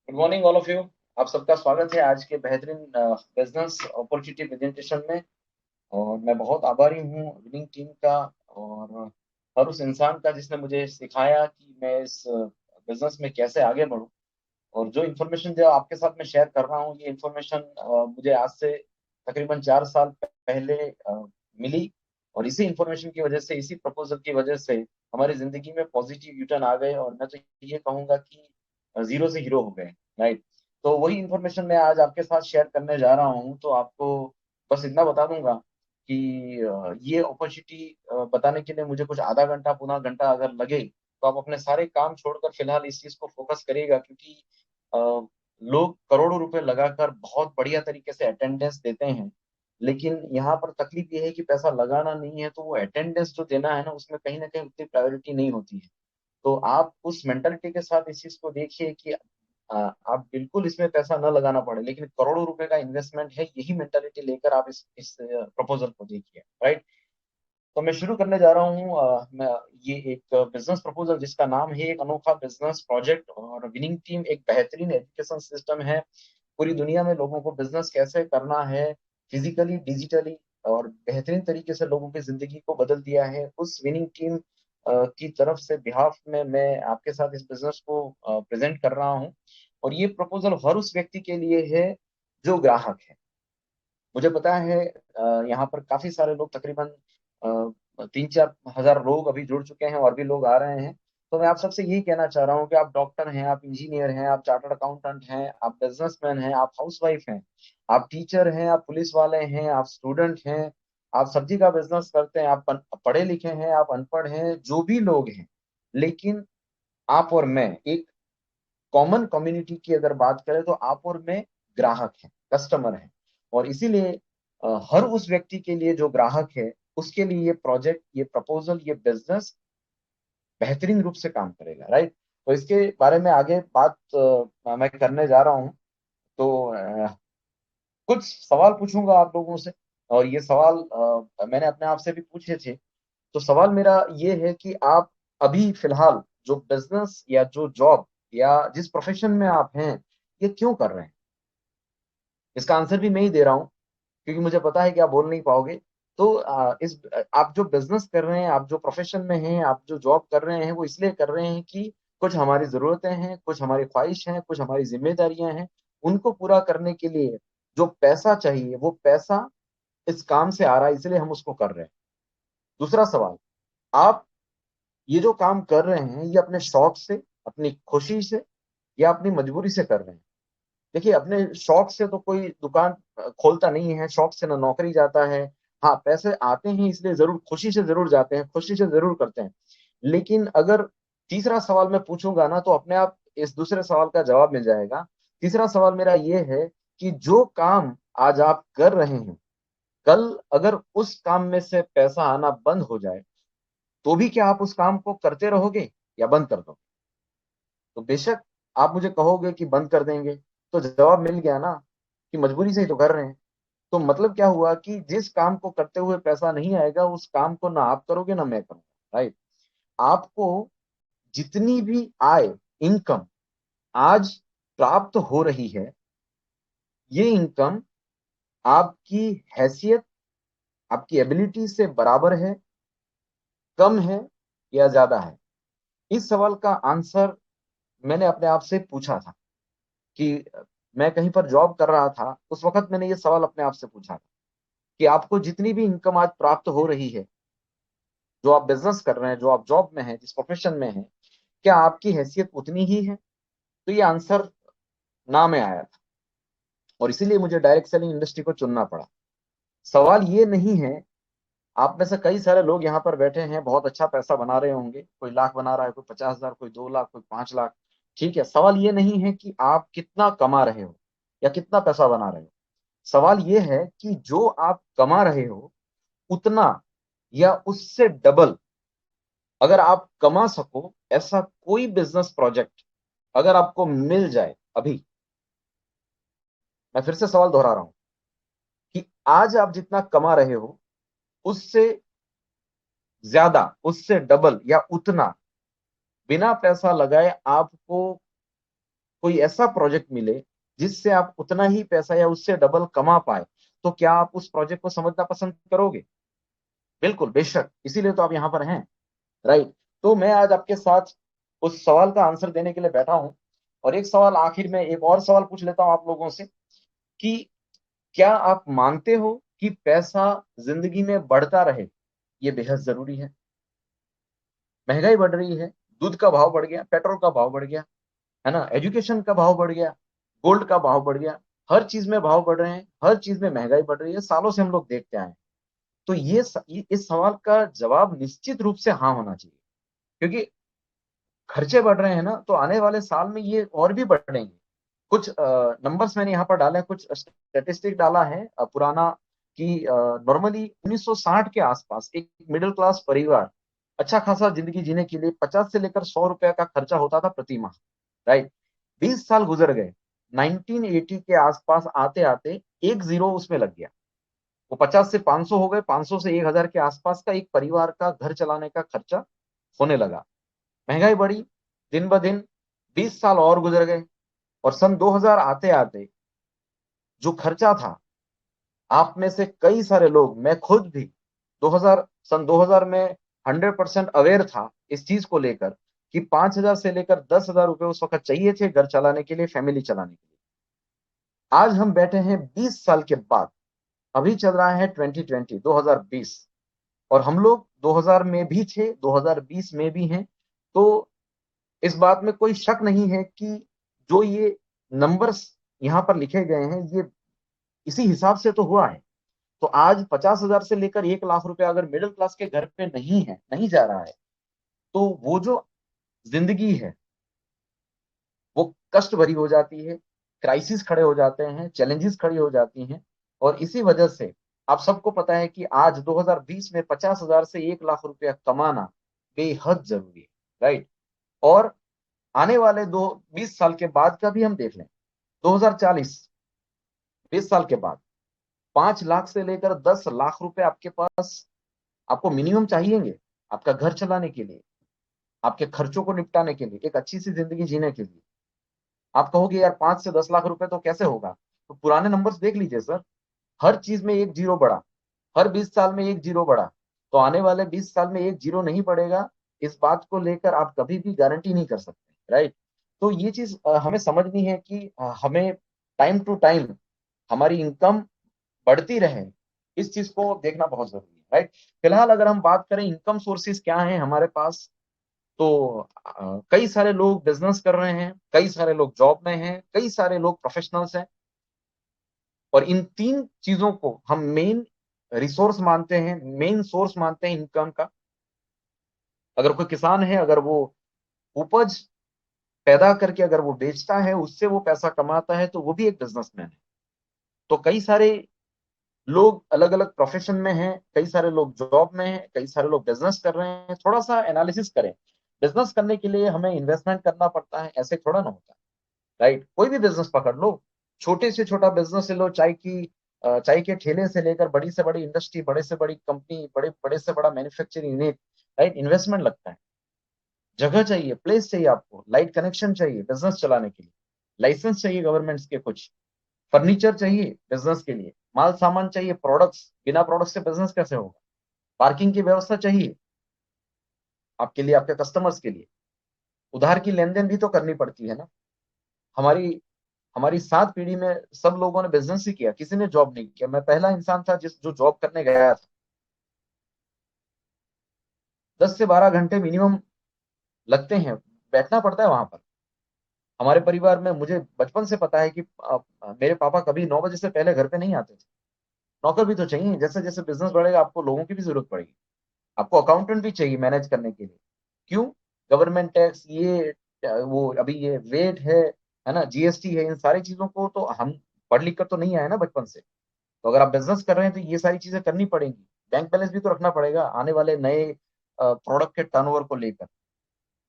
Good morning all of you. आप सबका स्वागत है आज के बेहतरीन बिजनेस अपॉर्चुनिटी प्रेजेंटेशन में। और मैं बहुत आभारी हूँ विनिंग टीम का और हर उस इंसान का जिसने मुझे सिखाया कि मैं इस बिजनेस में कैसे आगे बढ़ूँ। और जो इन्फॉर्मेशन जो आपके साथ मैं शेयर कर रहा हूँ, ये इन्फॉर्मेशन मुझे आज से तकरीबन 4 साल पहले मिली। और इसी इन्फॉर्मेशन की वजह से, इसी प्रपोजल की वजह से हमारी जिंदगी में पॉजिटिव यूटर्न आ गए और मैं तो ये कहूंगा कि जीरो से हीरो हो गए। राइट। तो वही इन्फॉर्मेशन मैं आज आपके साथ शेयर करने जा रहा हूँ। तो आपको बस इतना बता दूंगा कि ये अपॉर्चुनिटी बताने के लिए मुझे कुछ आधा घंटा पुनः घंटा अगर लगे तो आप अपने सारे काम छोड़कर फिलहाल इस चीज को फोकस करिएगा, क्योंकि अ, लोग करोड़ों रुपए लगाकर बहुत बढ़िया तरीके से अटेंडेंस देते हैं। लेकिन यहाँ पर तकलीफ ये है कि पैसा लगाना नहीं है तो वो अटेंडेंस जो देना है ना, उसमें कहीं ना कहीं उतनी प्रायोरिटी नहीं होती है। तो आप उस मेंटालिटी के साथ इस चीज को देखिए कि आप बिल्कुल इसमें पैसा न लगाना पड़े, लेकिन करोड़ों रुपए का इन्वेस्टमेंट है, यही मेंटालिटी लेकर आप इस प्रपोजल को देखिए। राइट। तो मैं शुरू करने जा रहा हूँ। मैं ये एक बिजनेस प्रपोजल जिसका नाम है एक अनोखा बिजनेस प्रोजेक्ट, और विनिंग टीम एक बेहतरीन एजुकेशन सिस्टम है। पूरी दुनिया में लोगों को बिजनेस कैसे करना है, फिजिकली डिजिटली और बेहतरीन तरीके से लोगों की जिंदगी को बदल दिया है। उस विनिंग टीम की तरफ से बिहाफ में मैं आपके साथ इस बिजनेस को प्रेजेंट कर रहा हूँ। और ये प्रपोजल हर उस व्यक्ति के लिए है जो ग्राहक है। मुझे पता है यहाँ पर काफी सारे लोग, तकरीबन 3-4 हजार लोग अभी जुड़ चुके हैं और भी लोग आ रहे हैं। तो मैं आप सबसे यही कहना चाह रहा हूँ कि आप डॉक्टर हैं, आप इंजीनियर हैं, आप चार्टर्ड अकाउंटेंट हैं, आप बिजनेसमैन हैं, आप हाउसवाइफ हैं, आप टीचर हैं, आप पुलिस वाले हैं, आप स्टूडेंट हैं, आप सब्जी का बिजनेस करते हैं, आप पढ़े लिखे हैं, आप अनपढ़ हैं, जो भी लोग हैं। लेकिन आप और मैं एक कॉमन कम्युनिटी की अगर बात करें तो आप और मैं ग्राहक हैं, कस्टमर हैं। और इसीलिए हर उस व्यक्ति के लिए जो ग्राहक है, उसके लिए ये प्रोजेक्ट, ये प्रपोजल, ये बिजनेस बेहतरीन रूप से काम करेगा। राइट। तो इसके बारे में आगे बात मैं करने जा रहा हूँ। तो कुछ सवाल पूछूंगा आप लोगों से, और ये सवाल मैंने अपने आप से भी पूछे थे। तो सवाल मेरा ये है कि आप अभी फिलहाल जो बिजनेस या जो जॉब या जिस प्रोफेशन में आप हैं, ये क्यों कर रहे हैं? इसका आंसर भी मैं ही दे रहा हूँ, क्योंकि मुझे पता है कि आप बोल नहीं पाओगे। तो आप जो बिजनेस कर रहे हैं, आप जो प्रोफेशन में हैं, आप जो जॉब कर रहे हैं, वो इसलिए कर रहे हैं कि कुछ हमारी जरूरतें हैं, कुछ हमारी ख्वाहिश हैं, कुछ हमारी जिम्मेदारियां हैं। उनको पूरा करने के लिए जो पैसा चाहिए, वो पैसा इस काम से आ रहा है, इसलिए हम उसको कर रहे हैं। दूसरा सवाल, आप ये जो काम कर रहे हैं, ये अपने शौक से, अपनी खुशी से या अपनी मजबूरी से कर रहे हैं? देखिए, अपने शौक से तो कोई दुकान खोलता नहीं है, शौक से ना नौकरी जाता है। हाँ, पैसे आते हैं इसलिए जरूर खुशी से जरूर जाते हैं, खुशी से जरूर करते हैं। लेकिन अगर तीसरा सवाल मैं पूछूंगा ना, तो अपने आप इस दूसरे सवाल का जवाब मिल जाएगा। तीसरा सवाल मेरा ये है कि जो काम आज आप कर रहे हैं, कल अगर उस काम में से पैसा आना बंद हो जाए, तो भी क्या आप उस काम को करते रहोगे या बंद कर दोगे? तो बेशक आप मुझे कहोगे कि बंद कर देंगे, तो जवाब मिल गया ना कि मजबूरी से ही तो कर रहे हैं। तो मतलब क्या हुआ कि जिस काम को करते हुए पैसा नहीं आएगा, उस काम को ना आप करोगे ना मैं करूंगा। राइट। आपको जितनी भी आय, इनकम आज प्राप्त हो रही है, ये इनकम आपकी हैसियत, आपकी एबिलिटी से बराबर है, कम है या ज्यादा है? इस सवाल का आंसर मैंने अपने आप से पूछा था कि मैं कहीं पर जॉब कर रहा था, उस वक्त मैंने ये सवाल अपने आप से पूछा था कि आपको जितनी भी इनकम आज प्राप्त हो रही है, जो आप बिजनेस कर रहे हैं, जो आप जॉब में हैं, जिस प्रोफेशन में हैं, क्या आपकी हैसियत उतनी ही है? तो ये आंसर ना में आया था, और इसीलिए मुझे डायरेक्ट सेलिंग इंडस्ट्री को चुनना पड़ा। सवाल ये नहीं है, आप में से कई सारे लोग यहाँ पर बैठे हैं, बहुत अच्छा पैसा बना रहे होंगे, कोई लाख बना रहा है, कोई 50,000, कोई 2 लाख, कोई 5 लाख। ठीक है, सवाल ये नहीं है कि आप कितना कमा रहे हो या कितना पैसा बना रहे हो। सवाल ये है कि जो आप कमा रहे हो, उतना या उससे डबल अगर आप कमा सको, ऐसा कोई बिजनेस प्रोजेक्ट अगर आपको मिल जाए अभी। मैं फिर से सवाल दोहरा रहा हूं कि आज आप जितना कमा रहे हो, उससे ज्यादा, उससे डबल या उतना बिना पैसा लगाए आपको कोई ऐसा प्रोजेक्ट मिले जिससे आप उतना ही पैसा या उससे डबल कमा पाए, तो क्या आप उस प्रोजेक्ट को समझना पसंद करोगे? बिल्कुल, बेशक, इसीलिए तो आप यहाँ पर हैं। राइट। तो मैं आज आपके साथ उस सवाल का आंसर देने के लिए बैठा हूं। और एक सवाल आखिर में, एक और सवाल पूछ लेता हूं आप लोगों से कि क्या आप मानते हो कि पैसा जिंदगी में बढ़ता रहे ये बेहद जरूरी है? महंगाई बढ़ रही है, दूध का भाव बढ़ गया, पेट्रोल का भाव बढ़ गया, है ना, एजुकेशन का भाव बढ़ गया, गोल्ड का भाव बढ़ गया, हर चीज में भाव बढ़ रहे हैं, हर चीज में महंगाई बढ़ रही है, सालों से हम लोग देखते आए हैं। तो इस सवाल का जवाब निश्चित रूप से हाँ होना चाहिए, क्योंकि खर्चे बढ़ रहे हैं ना, तो आने वाले साल में ये और भी बढ़ेंगे। कुछ नंबर्स मैंने यहाँ पर डाले हैं, कुछ स्टेटिस्टिक डाला है पुराना, कि नॉर्मली 1960 के आसपास एक मिडिल क्लास परिवार अच्छा खासा जिंदगी जीने के लिए 50 से लेकर 100 रुपए का खर्चा होता था प्रति माह। राइट। 20 साल गुजर गए, 1980 के आसपास आते आते एक जीरो उसमें लग गया। वो 50 से 500 हो गए, 500 से 1000 के आसपास का एक परिवार का घर चलाने का खर्चा होने लगा। महंगाई बढ़ी दिन ब दिन, 20 साल और गुजर गए, और सन 2000 आते आते जो खर्चा था, आप में से कई सारे लोग, मैं खुद भी 2000 में 100% अवेयर था इस चीज को लेकर कि 5000 से लेकर 10,000 रुपए उस वक्त चाहिए थे घर चलाने के लिए, फैमिली चलाने के लिए। आज हम बैठे हैं 20 साल के बाद, अभी चल रहा है 2020 और हम लोग 2000 में भी थे, 2020 में भी हैं। तो इस बात में कोई शक नहीं है कि जो ये नंबर्स यहाँ पर लिखे गए हैं, ये इसी हिसाब से तो हुआ है। तो आज 50,000 से लेकर 1 लाख रुपए अगर मिडिल क्लास के घर पे नहीं है, नहीं जा रहा है, तो वो जो जिंदगी है वो कष्ट भरी हो जाती है, क्राइसिस खड़े हो जाते हैं, चैलेंजेस खड़ी हो जाती हैं। और इसी वजह से आप सबको पता है कि आज 2020 में 50,000 से 1 लाख रुपया कमाना बेहद जरूरी है। राइट। और आने वाले दो 20 साल के बाद का भी हम देख लें, 2040, 20 साल के बाद 5 लाख से लेकर 10 लाख रुपए आपके पास, आपको मिनिमम चाहिएंगे आपका घर चलाने के लिए, आपके खर्चों को निपटाने के लिए, एक अच्छी सी जिंदगी जीने के लिए। आप कहोगे यार 5 से 10 लाख रुपए तो कैसे होगा? तो पुराने नंबर्स देख लीजिए सर, हर चीज में एक जीरो बढ़ा, हर 20 साल में एक जीरो बढ़ा। तो आने वाले 20 साल में एक जीरो नहीं बढ़ेगा, इस बात को लेकर आप कभी भी गारंटी नहीं कर सकते। राइट। तो ये चीज हमें समझनी है कि हमें टाइम टू टाइम हमारी इनकम बढ़ती रहे, इस चीज को देखना बहुत जरूरी है। राइट। फिलहाल अगर हम बात करें इनकम सोर्सेज क्या है हमारे पास, तो कई सारे लोग बिजनेस कर रहे हैं, कई सारे लोग जॉब में हैं, कई सारे लोग प्रोफेशनल्स हैं। और इन तीन चीजों को हम मेन रिसोर्स मानते हैं, मेन सोर्स मानते हैं इनकम का। अगर कोई किसान है, अगर वो उपज पैदा करके अगर वो बेचता है, उससे वो पैसा कमाता है, तो वो भी एक बिजनेसमैन है। तो कई सारे लोग अलग अलग प्रोफेशन में हैं, कई सारे लोग जॉब में हैं, कई सारे लोग बिजनेस कर रहे हैं। थोड़ा सा एनालिसिस करें, बिजनेस करने के लिए हमें इन्वेस्टमेंट करना पड़ता है, ऐसे थोड़ा ना होता है। राइट। कोई भी बिजनेस पकड़ लो, छोटे से छोटा बिजनेस ले लो, चाय के ठेले से लेकर बड़ी से बड़ी इंडस्ट्री, बड़े से बड़ी कंपनी, बड़े बड़े से बड़ा मैन्युफैक्चरिंग यूनिट। राइट। इन्वेस्टमेंट लगता है, जगह चाहिए, प्लेस चाहिए, आपको लाइट कनेक्शन चाहिए बिजनेस चलाने के लिए, लाइसेंस चाहिए गवर्नमेंट्स के कुछ, फर्नीचर चाहिए बिजनेस के लिए, माल सामान चाहिए, प्रोडक्ट्स, बिना प्रोडक्ट से बिजनेस कैसे होगा? पार्किंग की व्यवस्था चाहिए आपके लिए, आपके कस्टमर्स के लिए। उधार की लेन देन भी तो करनी पड़ती है ना। हमारी हमारी 7 पीढ़ी में सब लोगों ने बिजनेस ही किया, किसी ने जॉब नहीं किया। मैं पहला इंसान था जिस जो जॉब करने गया था। 10 से 12 घंटे मिनिमम लगते हैं, बैठना पड़ता है वहां पर। हमारे परिवार में मुझे बचपन से पता है कि मेरे पापा कभी 9 बजे से पहले घर पे नहीं आते थे। नौकर भी तो चाहिए, जैसे जैसे बिजनेस बढ़ेगा आपको लोगों की भी जरूरत पड़ेगी, आपको अकाउंटेंट भी चाहिए मैनेज करने के लिए। क्यों? गवर्नमेंट टैक्स, ये वो अभी ये वेट है ना, जीएसटी है, इन सारी चीजों को तो हम पढ़ लिख कर तो नहीं आए ना बचपन से। तो अगर आप बिजनेस कर रहे हैं तो ये सारी चीजें करनी पड़ेंगी। बैंक बैलेंस भी तो रखना पड़ेगा आने वाले नए प्रोडक्ट के टर्नओवर को लेकर,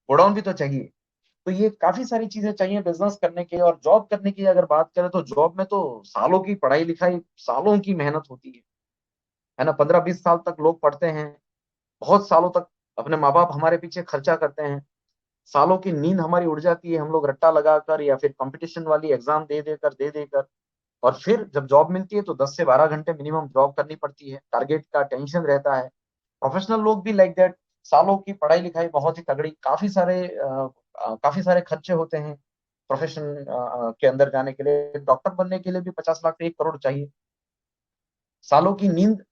गोडाउन भी तो चाहिए। तो ये काफी सारी चीजें चाहिए बिजनेस करने के। और जॉब करने की अगर बात करें तो जॉब में तो सालों की पढ़ाई लिखाई, सालों की मेहनत होती है ना। 15-20 साल तक लोग पढ़ते हैं, बहुत सालों तक अपने माँ बाप हमारे पीछे खर्चा करते हैं। सालों की नींद हमारी उड़ जाती है, हम लोग रट्टा लगाकर या फिर कंपटीशन वाली एग्जाम दे देकर और फिर जब जॉब मिलती है तो 10 से 12 घंटे मिनिमम जॉब करनी पड़ती है, टारगेट का टेंशन रहता है। प्रोफेशनल लोग भी लाइक दैट, सालों की पढ़ाई लिखाई बहुत ही तगड़ी, काफी सारे खर्चे होते हैं प्रोफेशन के अंदर जाने के लिए। डॉक्टर बनने के लिए भी 50 लाख से 1 करोड़ चाहिए, सालों की नींद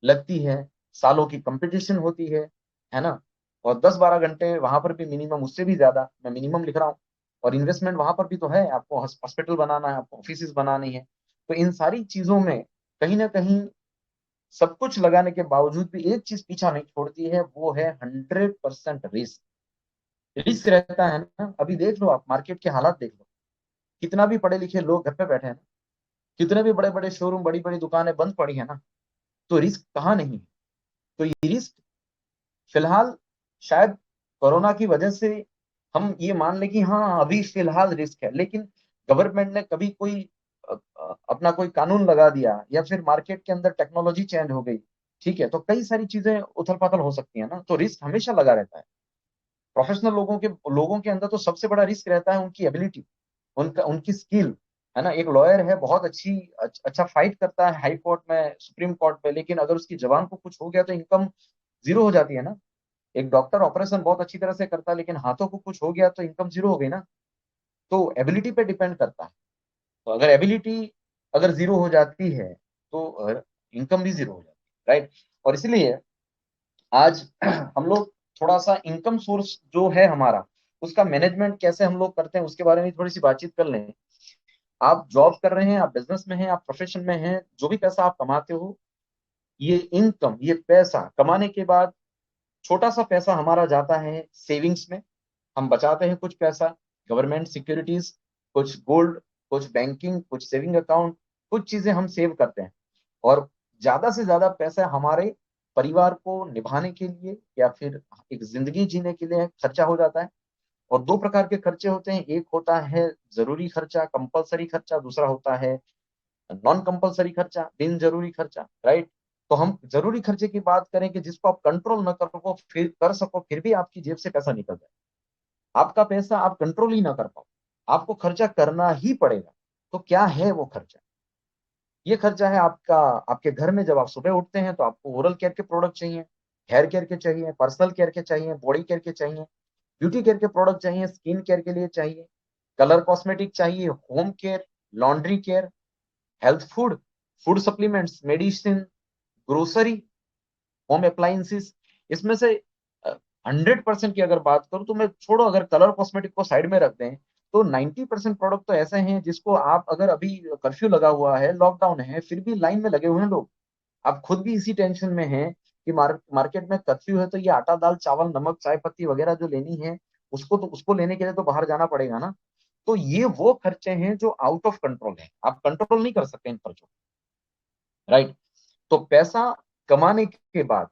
लगती है, सालों की कंपटीशन होती है ना। और 10-12 घंटे वहां पर भी मिनिमम, उससे भी ज्यादा मैं मिनिमम लिख रहा हूँ। और इन्वेस्टमेंट वहां पर भी तो है, आपको हॉस्पिटल बनाना है, आपको ऑफिस बनानी है। तो इन सारी चीजों में कहीं ना कहीं सब कुछ लगाने के बावजूद भी एक चीज पीछा नहीं छोड़ती है, वो है 100% रिस्क। रिस्क रहता है ना। अभी देख लो, आप मार्केट के हालात देख लो, कितना भी पढ़े लिखे लोग घर पे बैठे हैं ना, कितने भी बड़े बड़े शोरूम, बड़ी बड़ी दुकानें बंद पड़ी है ना, तो रिस्क कहाँ नहीं है। तो ये रिस्क फिलहाल शायद कोरोना की वजह से हम ये मान लें कि हाँ अभी फिलहाल रिस्क है, लेकिन गवर्नमेंट ने कभी कोई अपना कोई कानून लगा दिया या फिर मार्केट के अंदर टेक्नोलॉजी चेंज हो गई, ठीक है, तो कई सारी चीजें उथल पाथल हो सकती है ना। तो रिस्क हमेशा लगा रहता है। प्रोफेशनल लोगों के अंदर तो सबसे बड़ा रिस्क रहता है उनकी एबिलिटी, उनका उनकी स्किल, है ना। एक लॉयर है, बहुत अच्छा फाइट करता है हाई कोर्ट में, सुप्रीम कोर्ट पे, लेकिन अगर उसकी जबान को कुछ हो गया तो इनकम जीरो हो जाती है ना। एक डॉक्टर ऑपरेशन बहुत अच्छी तरह से करता है, लेकिन हाथों को कुछ हो गया तो इनकम जीरो हो गई ना। तो एबिलिटी पे डिपेंड करता है। तो अगर एबिलिटी अगर जीरो हो जाती है तो इनकम भी जीरो हो जाती है, राइट। और इसलिए आज हम लोग थोड़ा सा इनकम सोर्स जो है हमारा, उसका मैनेजमेंट कैसे हम लोग करते हैं उसके बारे में थोड़ी सी बातचीत कर लें। आप जॉब कर रहे हैं, आप बिजनेस में हैं, आप प्रोफेशन में हैं, जो भी पैसा आप कमाते हो, ये इनकम, ये पैसा कमाने के बाद छोटा सा पैसा हमारा जाता है सेविंग्स में। हम बचाते हैं कुछ पैसा, गवर्नमेंट सिक्योरिटीज, कुछ गोल्ड, कुछ बैंकिंग, कुछ सेविंग अकाउंट, कुछ चीजें हम सेव करते हैं। और ज्यादा से ज्यादा पैसा हमारे परिवार को निभाने के लिए या फिर एक जिंदगी जीने के लिए खर्चा हो जाता है। और दो प्रकार के खर्चे होते हैं, एक होता है जरूरी खर्चा, कंपलसरी खर्चा, दूसरा होता है नॉन कंपलसरी खर्चा, बिन जरूरी खर्चा, राइट। तो हम जरूरी खर्चे की बात करें कि जिसको आप कंट्रोल न कर सको फिर भी आपकी जेब से पैसा निकल जाए, आपका पैसा आप कंट्रोल ही ना कर पाओ, आपको खर्चा करना ही पड़ेगा। तो क्या है वो खर्चा? ये खर्चा है आपका, आपके घर में जब आप सुबह उठते हैं तो आपको ओरल केयर के प्रोडक्ट चाहिए, हेयर केयर के चाहिए, पर्सनल केयर के चाहिए, बॉडी केयर के चाहिए, ब्यूटी केयर के प्रोडक्ट चाहिए, स्किन केयर के लिए चाहिए, कलर कॉस्मेटिक चाहिए, home care, laundry care, health food, food supplements, medicine, grocery, home appliances. इसमें से 100% की अगर बात करूं तो मैं छोड़ो, अगर कलर कॉस्मेटिक को साइड में रख दें, तो 90% प्रोडक्ट तो ऐसे हैं जिसको आप, अगर अभी कर्फ्यू लगा हुआ है, लॉकडाउन है, फिर भी लाइन में लगे हुए हैं लोग। आप खुद भी इसी टेंशन में हैं कि मार्केट में कर्फ्यू है तो ये आटा दाल चावल नमक चाय पत्ती वगैरह जो लेनी है, उसको लेने के लिए तो बाहर जाना पड़ेगा ना। तो ये वो खर्चे हैं जो आउट ऑफ कंट्रोल है, आप कंट्रोल नहीं कर सकते इन खर्चों, राइट। तो पैसा कमाने के बाद,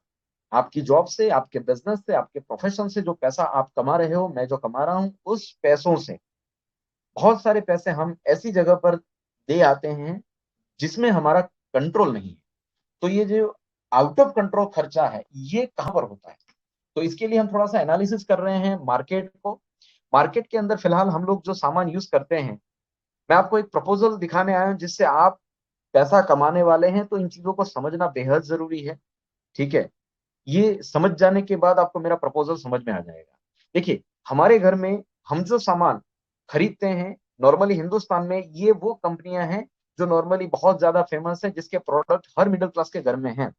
आपकी जॉब से, आपके बिजनेस से, आपके प्रोफेशन से जो पैसा आप कमा रहे हो, मैं जो कमा रहा हूं, उस पैसों से बहुत सारे पैसे हम ऐसी जगह पर दे आते हैं जिसमें हमारा कंट्रोल नहीं है। तो ये जो आउट ऑफ कंट्रोल खर्चा है, ये कहां पर होता है? तो इसके लिए हम थोड़ा सा एनालिसिस कर रहे हैं मार्केट को। मार्केट के अंदर फिलहाल हम लोग जो सामान यूज करते हैं, मैं आपको एक प्रपोजल दिखाने आया हूं जिससे आप पैसा कमाने वाले हैं तो इन चीजों को समझना बेहद जरूरी है, ठीक है। ये समझ जाने के बाद आपको मेरा प्रपोजल समझ में आ जाएगा। देखिए, हमारे घर में हम जो सामान खरीदते हैं नॉर्मली हिंदुस्तान में, ये वो कंपनियां हैं जो नॉर्मली बहुत ज्यादा फेमस है, जिसके प्रोडक्ट हर मिडिल क्लास के घर में हैं।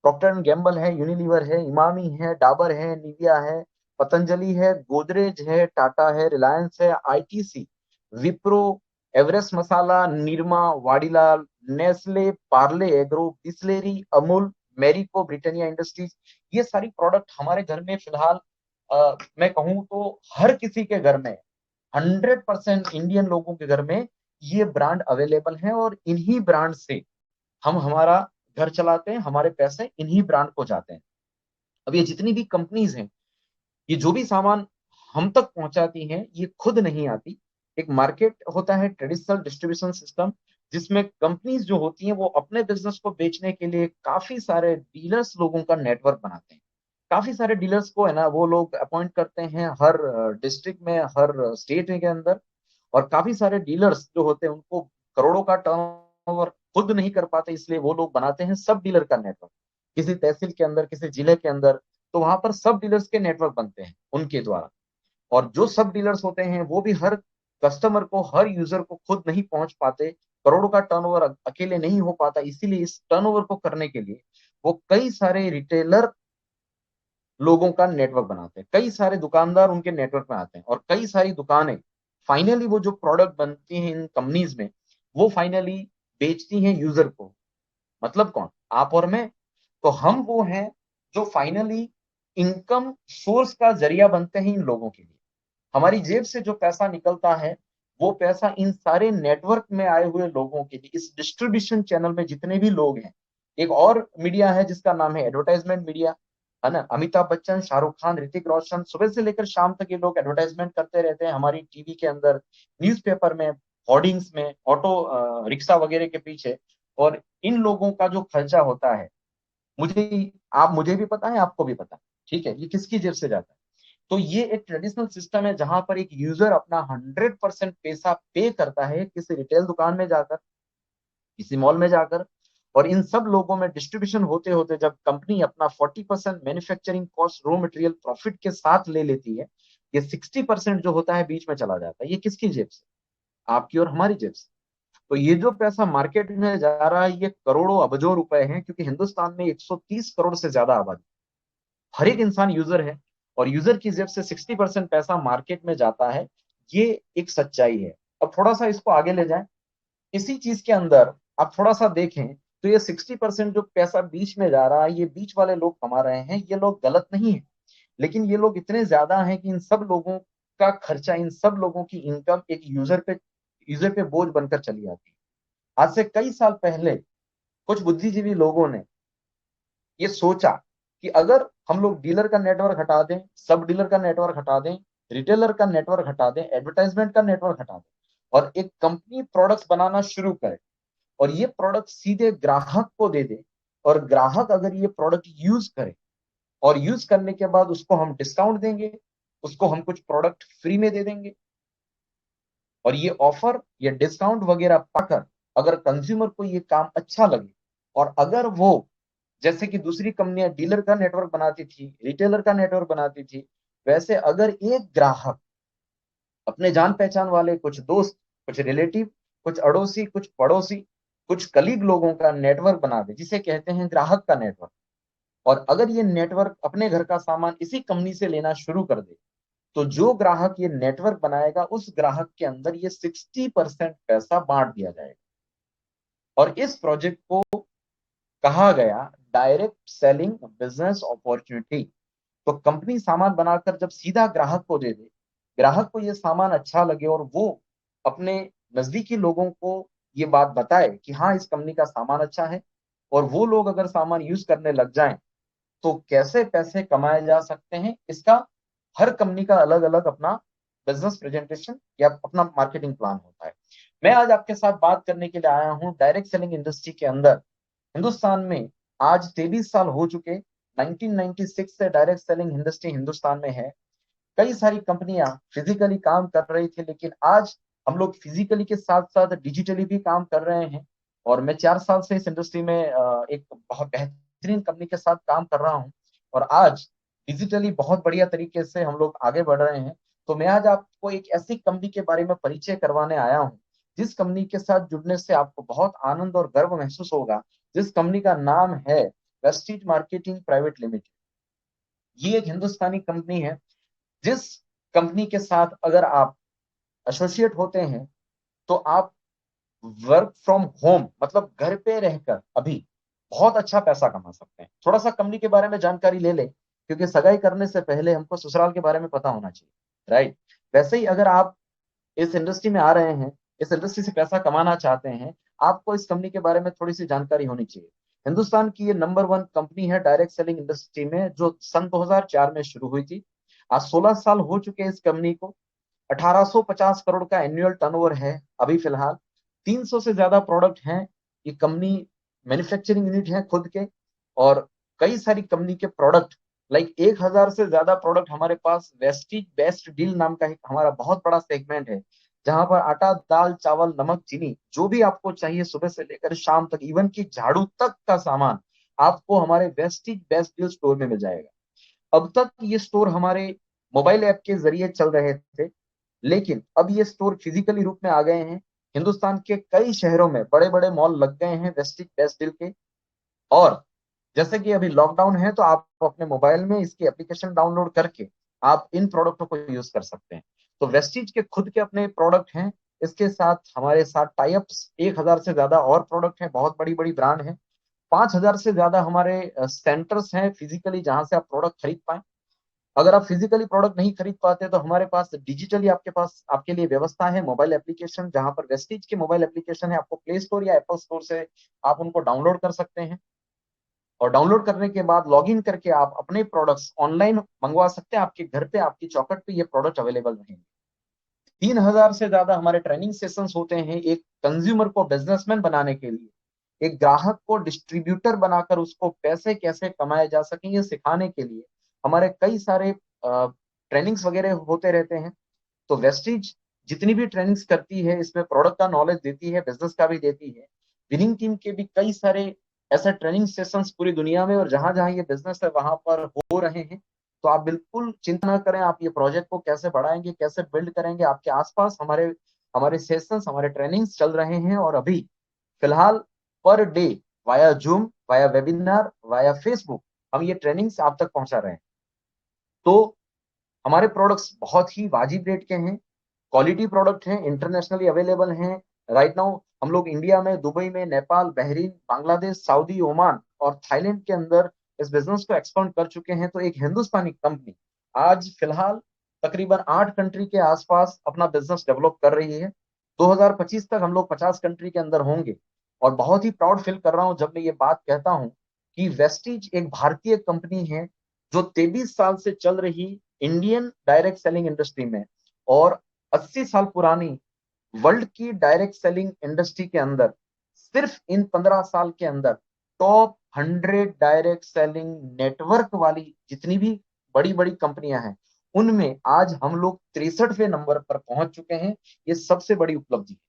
प्रॉक्टर एंड गैम्बल है, यूनिलीवर है, इमामी है, डाबर है, निविया है, पतंजलि है, गोदरेज है, टाटा है, रिलायंस है, ITC, Wipro, Everest masala, Nirma, Vadilal, Nestle, Parle agro, Bisleri, Amul, Marico, Britannia industries, ये सारी प्रोडक्ट हमारे घर में फिलहाल, मैं कहूँ तो हर किसी के घर में, 100% इंडियन लोगों के घर में ये ब्रांड अवेलेबल है। और इन्हीं ब्रांड से हम हमारा घर चलाते हैं, हमारे पैसे इन्हीं ब्रांड को जाते हैं। अब ये जितनी भी कंपनीज हैं, ये जो भी सामान हम तक पहुंचाती हैं, ये खुद नहीं आती। एक मार्केट होता है, ट्रेडिशनल डिस्ट्रीब्यूशन सिस्टम, जिसमें कंपनीज जो होती हैं वो अपने बिजनेस को बेचने के लिए काफी सारे डीलर्स लोगों का नेटवर्क बनाते हैं। काफी सारे डीलर्स को है ना वो लोग अपॉइंट करते हैं हर डिस्ट्रिक्ट में, हर स्टेट के अंदर। और काफी सारे डीलर्स जो होते हैं उनको करोड़ों का टर्नओवर खुद नहीं कर पाते, इसलिए वो लोग बनाते हैं सब डीलर का नेटवर्क, किसी तहसील के अंदर, किसी जिले के अंदर। तो वहां पर सब डीलर्स के नेटवर्क बनते हैं उनके द्वारा। और जो सब डीलर्स होते हैं वो भी हर कस्टमर को, हर यूजर को खुद नहीं पहुंच पाते, करोड़ों का टर्नओवर अकेले नहीं हो पाता, इसीलिए इस टर्नओवर को करने के लिए वो कई सारे रिटेलर लोगों का नेटवर्क बनाते हैं, कई सारे दुकानदार उनके नेटवर्क में आते हैं, और कई सारी दुकानें फाइनली वो जो प्रोडक्ट बनती हैं इन कंपनीज में, वो फाइनली बेचती हैं यूजर को। मतलब कौन? आप और मैं। तो हम वो हैं जो फाइनली इनकम सोर्स का जरिया बनते हैं इन लोगों के लिए। हमारी जेब से जो पैसा निकलता है वो पैसा इन सारे नेटवर्क में आए हुए लोगों के लिए, इस डिस्ट्रीब्यूशन चैनल में जितने भी लोग हैं। एक और मीडिया है जिसका नाम है एडवर्टाइजमेंट मीडिया, है ना। अमिताभ बच्चन, शाहरुख खान, ऋतिक रोशन, सुबह से लेकर शाम तक ये लोग एडवर्टाइजमेंट करते रहते हैं हमारी टीवी के अंदर, न्यूज़पेपर में, होर्डिंग्स में, ऑटो रिक्शा वगैरह के पीछे। और इन लोगों का जो खर्चा होता है, मुझे भी पता है, आपको भी पता है, ठीक है, ये किसकी जेब से जाता है। तो ये एक ट्रेडिशनल सिस्टम है जहां पर एक यूजर अपना 100% पैसा पे करता है किसी रिटेल दुकान में जाकर, किसी मॉल में जाकर। और इन सब लोगों में डिस्ट्रीब्यूशन होते होते जब कंपनी अपना 40% manufacturing cost raw material profit के साथ ले लेती है, ये 60% जो होता है बीच में चला जाता है। ये किसकी जेब से? आपकी और हमारी जेब से। तो ये जो पैसा मार्केट में जा रहा है ये करोड़ों अबजों रुपए हैं, क्योंकि हिंदुस्तान में 130 करोड़ से ज्यादा आबादी, हर एक इंसान यूजर है, और यूजर की जेब से 60% पैसा मार्केट में जाता है। ये एक सच्चाई है। अब थोड़ा सा इसको आगे ले जाएं, इसी चीज के अंदर आप थोड़ा सा देखें तो ये 60% जो पैसा बीच में जा रहा है, ये बीच वाले लोग कमा रहे हैं, ये लोग गलत नहीं है। लेकिन ये लोग इतने ज्यादा हैं कि इन सब लोगों का खर्चा, इन सब लोगों की इनकम एक यूजर पे बोझ बनकर चली आती है। आज से कई साल पहले कुछ बुद्धिजीवी लोगों ने ये सोचा कि अगर हम लोग डीलर का नेटवर्क हटा दें, सब डीलर का नेटवर्क हटा दें, रिटेलर का नेटवर्क हटा दें, एडवर्टाइजमेंट का नेटवर्क हटा दें, और एक कंपनी प्रोडक्ट्स बनाना शुरू करे, और ये प्रोडक्ट सीधे ग्राहक को दे दे, और ग्राहक अगर ये प्रोडक्ट यूज करे, और यूज करने के बाद उसको हम डिस्काउंट देंगे, उसको हम कुछ प्रोडक्ट फ्री में दे देंगे। और ये ऑफर, ये डिस्काउंट वगैरह पाकर अगर कंज्यूमर को ये काम अच्छा लगे, और अगर वो, जैसे कि दूसरी कंपनियां डीलर का नेटवर्क बनाती थी, रिटेलर का नेटवर्क बनाती थी, वैसे अगर एक ग्राहक अपने जान पहचान वाले कुछ दोस्त, कुछ रिलेटिव, कुछ अड़ोसी, कुछ पड़ोसी, कुछ कलीग लोगों का नेटवर्क बना दे, जिसे कहते हैं ग्राहक का नेटवर्क, और अगर ये नेटवर्क अपने घर का सामान इसी कंपनी से लेना शुरू कर दे, तो जो ग्राहक ये नेटवर्क बनाएगा उस ग्राहक के अंदर ये 60% पैसा बांट दिया जाएगा। और इस प्रोजेक्ट को कहा गया डायरेक्ट सेलिंग बिजनेस अपॉर्चुनिटी। तो कंपनी सामान बनाकर जब सीधा ग्राहक को दे दे, ग्राहक को ये सामान अच्छा लगे, और वो अपने नजदीकी लोगों को ये बात बताए कि हाँ इस कंपनी का सामान अच्छा है, और वो लोग अगर सामान यूज करने लग जाएं, तो कैसे पैसे कमाए जा सकते हैं, इसका हर कंपनी का अलग अलग अपना बिजनेस प्रेजेंटेशन या अपना मार्केटिंग प्लान होता है। मैं आज आपके साथ बात करने के लिए आया हूँ डायरेक्ट सेलिंग इंडस्ट्री के अंदर। हिंदुस्तान में आज 23 साल हो चुके, 1996 से डायरेक्ट सेलिंग इंडस्ट्री हिंदुस्तान में है। कई सारी कंपनियां फिजिकली काम कर रही थी, लेकिन आज हम लोग फिजिकली के साथ साथ डिजिटली भी काम कर रहे हैं। और मैं 4 साल से इस इंडस्ट्री में एक बहुत बेहतरीन कंपनी के साथ काम कर रहा हूं, और आज डिजिटली बहुत बढ़िया तरीके से हम लोग आगे बढ़ रहे हैं। तो मैं आज आपको एक ऐसी कंपनी के बारे में परिचय करवाने आया हूं, जिस कंपनी के साथ जुड़ने से आपको बहुत आनंद और गर्व महसूस होगा, जिस कंपनी का नाम है वेस्टीज मार्केटिंग प्राइवेट लिमिटेड। ये एक हिंदुस्तानी कंपनी है, जिस कंपनी के साथ अगर आप एसोसिएट होते हैं, तो आप वर्क फ्रॉम होम, मतलब घर पे रहकर अभी बहुत अच्छा पैसा कमा सकते हैं। थोड़ा सा कंपनी के बारे में जानकारी ले लें, क्योंकि सगाई करने से पहले हमको ससुराल के बारे में पता होना चाहिए, राइट। वैसे ही अगर आप इस इंडस्ट्री में आ रहे हैं, इस इंडस्ट्री से पैसा कमाना चाहते हैं, आपको इस कंपनी के बारे में थोड़ी सी जानकारी होनी चाहिए। हिंदुस्तान की ये नंबर 1 कंपनी है डायरेक्ट सेलिंग इंडस्ट्री में, जो सन 2004 में शुरू हुई थी। आज 16 साल हो चुके हैं इस कंपनी को। 1850 करोड़ का एनुअल टर्नओवर है अभी फिलहाल। 300 से ज्यादा प्रोडक्ट हैं। ये कंपनी मैन्युफैक्चरिंग यूनिट है खुद के, और कई सारी कंपनी के प्रोडक्ट लाइक 1,000 से ज्यादा प्रोडक्ट हमारे पास वेस्टिज बेस्ट डील नाम का एक हमारा बहुत बड़ा सेगमेंट है, जहां पर आटा दाल चावल नमक चीनी जो भी आपको चाहिए सुबह से लेकर शाम तक, इवन की झाड़ू तक का सामान आपको हमारे वेस्टिज बेस्ट डील स्टोर में मिल जाएगा। अब तक ये स्टोर हमारे मोबाइल ऐप के जरिए चल रहे थे, लेकिन अब ये स्टोर फिजिकली रूप में आ गए हैं। हिंदुस्तान के कई शहरों में बड़े बड़े मॉल लग गए हैं वेस्टिज बेस्ट डील के। और जैसे कि अभी लॉकडाउन है, तो आप अपने मोबाइल में इसकी एप्लीकेशन डाउनलोड करके आप इन प्रोडक्टों को यूज कर सकते हैं। तो वेस्टीज के खुद के अपने प्रोडक्ट हैं, इसके साथ हमारे साथ टाइप्स 1,000 से ज्यादा और प्रोडक्ट हैं, बहुत बड़ी बड़ी ब्रांड हैं। 5,000 से ज्यादा हमारे सेंटर्स हैं फिजिकली, जहां से आप प्रोडक्ट खरीद पाए। अगर आप फिजिकली प्रोडक्ट नहीं खरीद पाते तो हमारे पास डिजिटली आपके पास आपके लिए व्यवस्था है, मोबाइल एप्लीकेशन, जहां पर वेस्टीज के मोबाइल एप्लीकेशन है, आपको प्ले स्टोर या एप्पल स्टोर से आप उनको डाउनलोड कर सकते हैं। और डाउनलोड करने के बाद लॉगिन करके आप अपने प्रोडक्ट्स ऑनलाइन मंगवा सकते हैं, आपके घर पे आपकी चौखट पे ये प्रोडक्ट अवेलेबल रहेंगे। 3,000 से ज्यादा हमारे ट्रेनिंग सेशंस होते हैं एक कंज्यूमर को बिजनेसमैन बनाने के लिए, एक ग्राहक को डिस्ट्रीब्यूटर बनाकर उसको पैसे कैसे कमाए जा सकें ये सिखाने के लिए हमारे कई सारे ट्रेनिंग्स वगैरह होते रहते हैं। तो वेस्टीज जितनी भी ट्रेनिंग्स करती है इसमें प्रोडक्ट का नॉलेज देती है, बिजनेस का भी देती है। विनिंग टीम के भी कई सारे ऐसे ट्रेनिंग सेशंस पूरी दुनिया में और जहां जहां ये बिजनेस है वहां पर हो रहे हैं। तो आप बिल्कुल चिंता ना करें, आप ये प्रोजेक्ट को कैसे बढ़ाएंगे, कैसे बिल्ड करेंगे, आपके आसपास हमारे हमारे सेशंस हमारे ट्रेनिंग्स चल रहे हैं। और अभी फिलहाल per day via zoom, via webinar, via Facebook हम ये ट्रेनिंग्स आप तक पहुंचा रहे हैं। तो हमारे प्रोडक्ट्स बहुत ही वाजिब रेट के हैं, क्वालिटी प्रोडक्ट हैं, इंटरनेशनली अवेलेबल हैं। राइट नाउ हम लोग इंडिया में, दुबई में, Nepal, Bahrain, Bangladesh, Saudi, Oman और थाईलैंड के अंदर इस बिजनेस को एक्सपांड कर चुके हैं। तो एक हिंदुस्तानी कंपनी आज फिलहाल तकरीबन 8 कंट्री के आसपास अपना बिजनेस डेवलप कर रही है। 2025 तक हम लोग 50 कंट्री के अंदर होंगे। और बहुत ही प्राउड फील कर रहा हूं जब मैं ये बात कहता हूं कि वेस्टीज एक भारतीय कंपनी है जो 23 साल से चल रही इंडियन डायरेक्ट सेलिंग इंडस्ट्री में और 80 साल पुरानी वर्ल्ड की डायरेक्ट सेलिंग इंडस्ट्री के अंदर सिर्फ इन 15 साल के अंदर टॉप 100 डायरेक्ट सेलिंग नेटवर्क वाली जितनी भी बड़ी बड़ी कंपनियां हैं उनमें आज हम लोग 63वें नंबर पर पहुंच चुके हैं। ये सबसे बड़ी उपलब्धि है।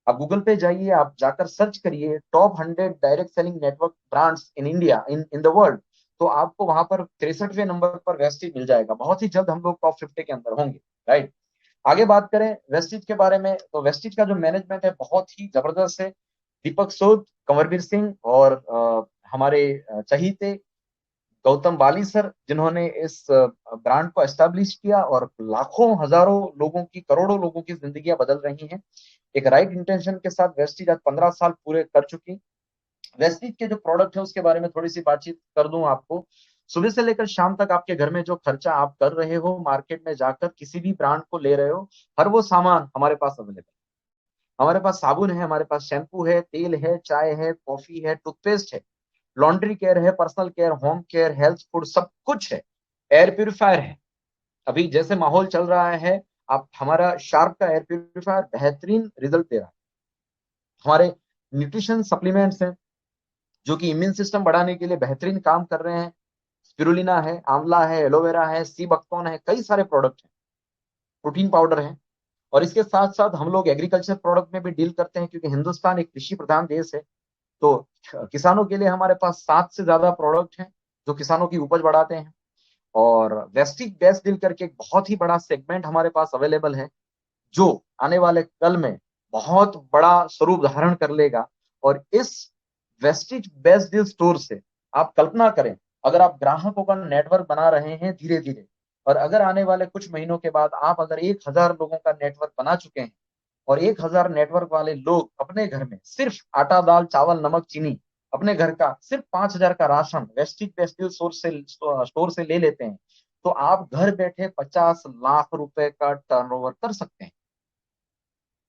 आप गूगल पे जाइए, आप जाकर सर्च करिए top 100 direct selling network brands in India, in the world. तो आपको वहां पर 63वें नंबर पर वेस्टीज मिल जाएगा। बहुत ही जल्द हम लोग टॉप 50 के अंदर होंगे। राइट। आगे बात करें वेस्टीज के बारे में, तो वेस्टीज का जो मैनेजमेंट है बहुत ही जबरदस्त है। दीपक सूद, कंवरवीर सिंह और हमारे चहीते गौतम बाली सर, जिन्होंने इस ब्रांड को एस्टेब्लिश किया और लाखों हजारों लोगों की, करोड़ों लोगों की जिंदगियां बदल रही हैं। एक राइट इंटेंशन के साथ वेस्टीज आज 15 साल पूरे कर चुकी। वेस्टीज के जो प्रोडक्ट है उसके बारे में थोड़ी सी बातचीत कर दूं आपको। सुबह से लेकर शाम तक आपके घर में जो खर्चा आप कर रहे हो, मार्केट में जाकर किसी भी ब्रांड को ले रहे हो, हर वो सामान हमारे पास अवेलेबल है। हमारे पास साबुन है, हमारे पास शैम्पू है, तेल है, चाय है, कॉफी है, टूथपेस्ट है, लॉन्ड्री केयर है, personal care, home care, health food, सब कुछ है। एयर प्यूरिफायर है। अभी जैसे माहौल चल रहा है, आप हमारा शार्प का एयर प्यूरिफायर बेहतरीन रिजल्ट दे रहा है। हमारे न्यूट्रिशन सप्लीमेंट्स हैं जो कि इम्यून सिस्टम बढ़ाने के लिए बेहतरीन काम कर रहे हैं। स्पिरुलिना है, आंवला है, एलोवेरा है, सी बकथॉर्न है, कई सारे प्रोडक्ट हैं। प्रोटीन पाउडर है। और इसके साथ साथ हम लोग एग्रीकल्चर प्रोडक्ट में भी डील करते हैं, क्योंकि हिंदुस्तान एक कृषि प्रधान देश है। तो किसानों के लिए हमारे पास 7 से ज्यादा प्रोडक्ट हैं जो किसानों की उपज बढ़ाते हैं। और वेस्टिज बेस्ट डील करके एक बहुत ही बड़ा सेगमेंट हमारे पास अवेलेबल है, जो आने वाले कल में बहुत बड़ा स्वरूप धारण कर लेगा। और इस वेस्टिज बेस्ट डील स्टोर से आप कल्पना करें, अगर आप ग्राहकों का नेटवर्क बना रहे हैं धीरे धीरे, और अगर आने वाले कुछ महीनों के बाद आप अगर 1,000 लोगों का नेटवर्क बना चुके हैं, और 1,000 नेटवर्क वाले लोग अपने घर में सिर्फ आटा दाल चावल नमक चीनी, अपने घर का सिर्फ 5,000 का ration Vestige best deal store से ले लेते हैं, तो आप घर बैठे 50 लाख रुपए का टर्नओवर कर सकते हैं।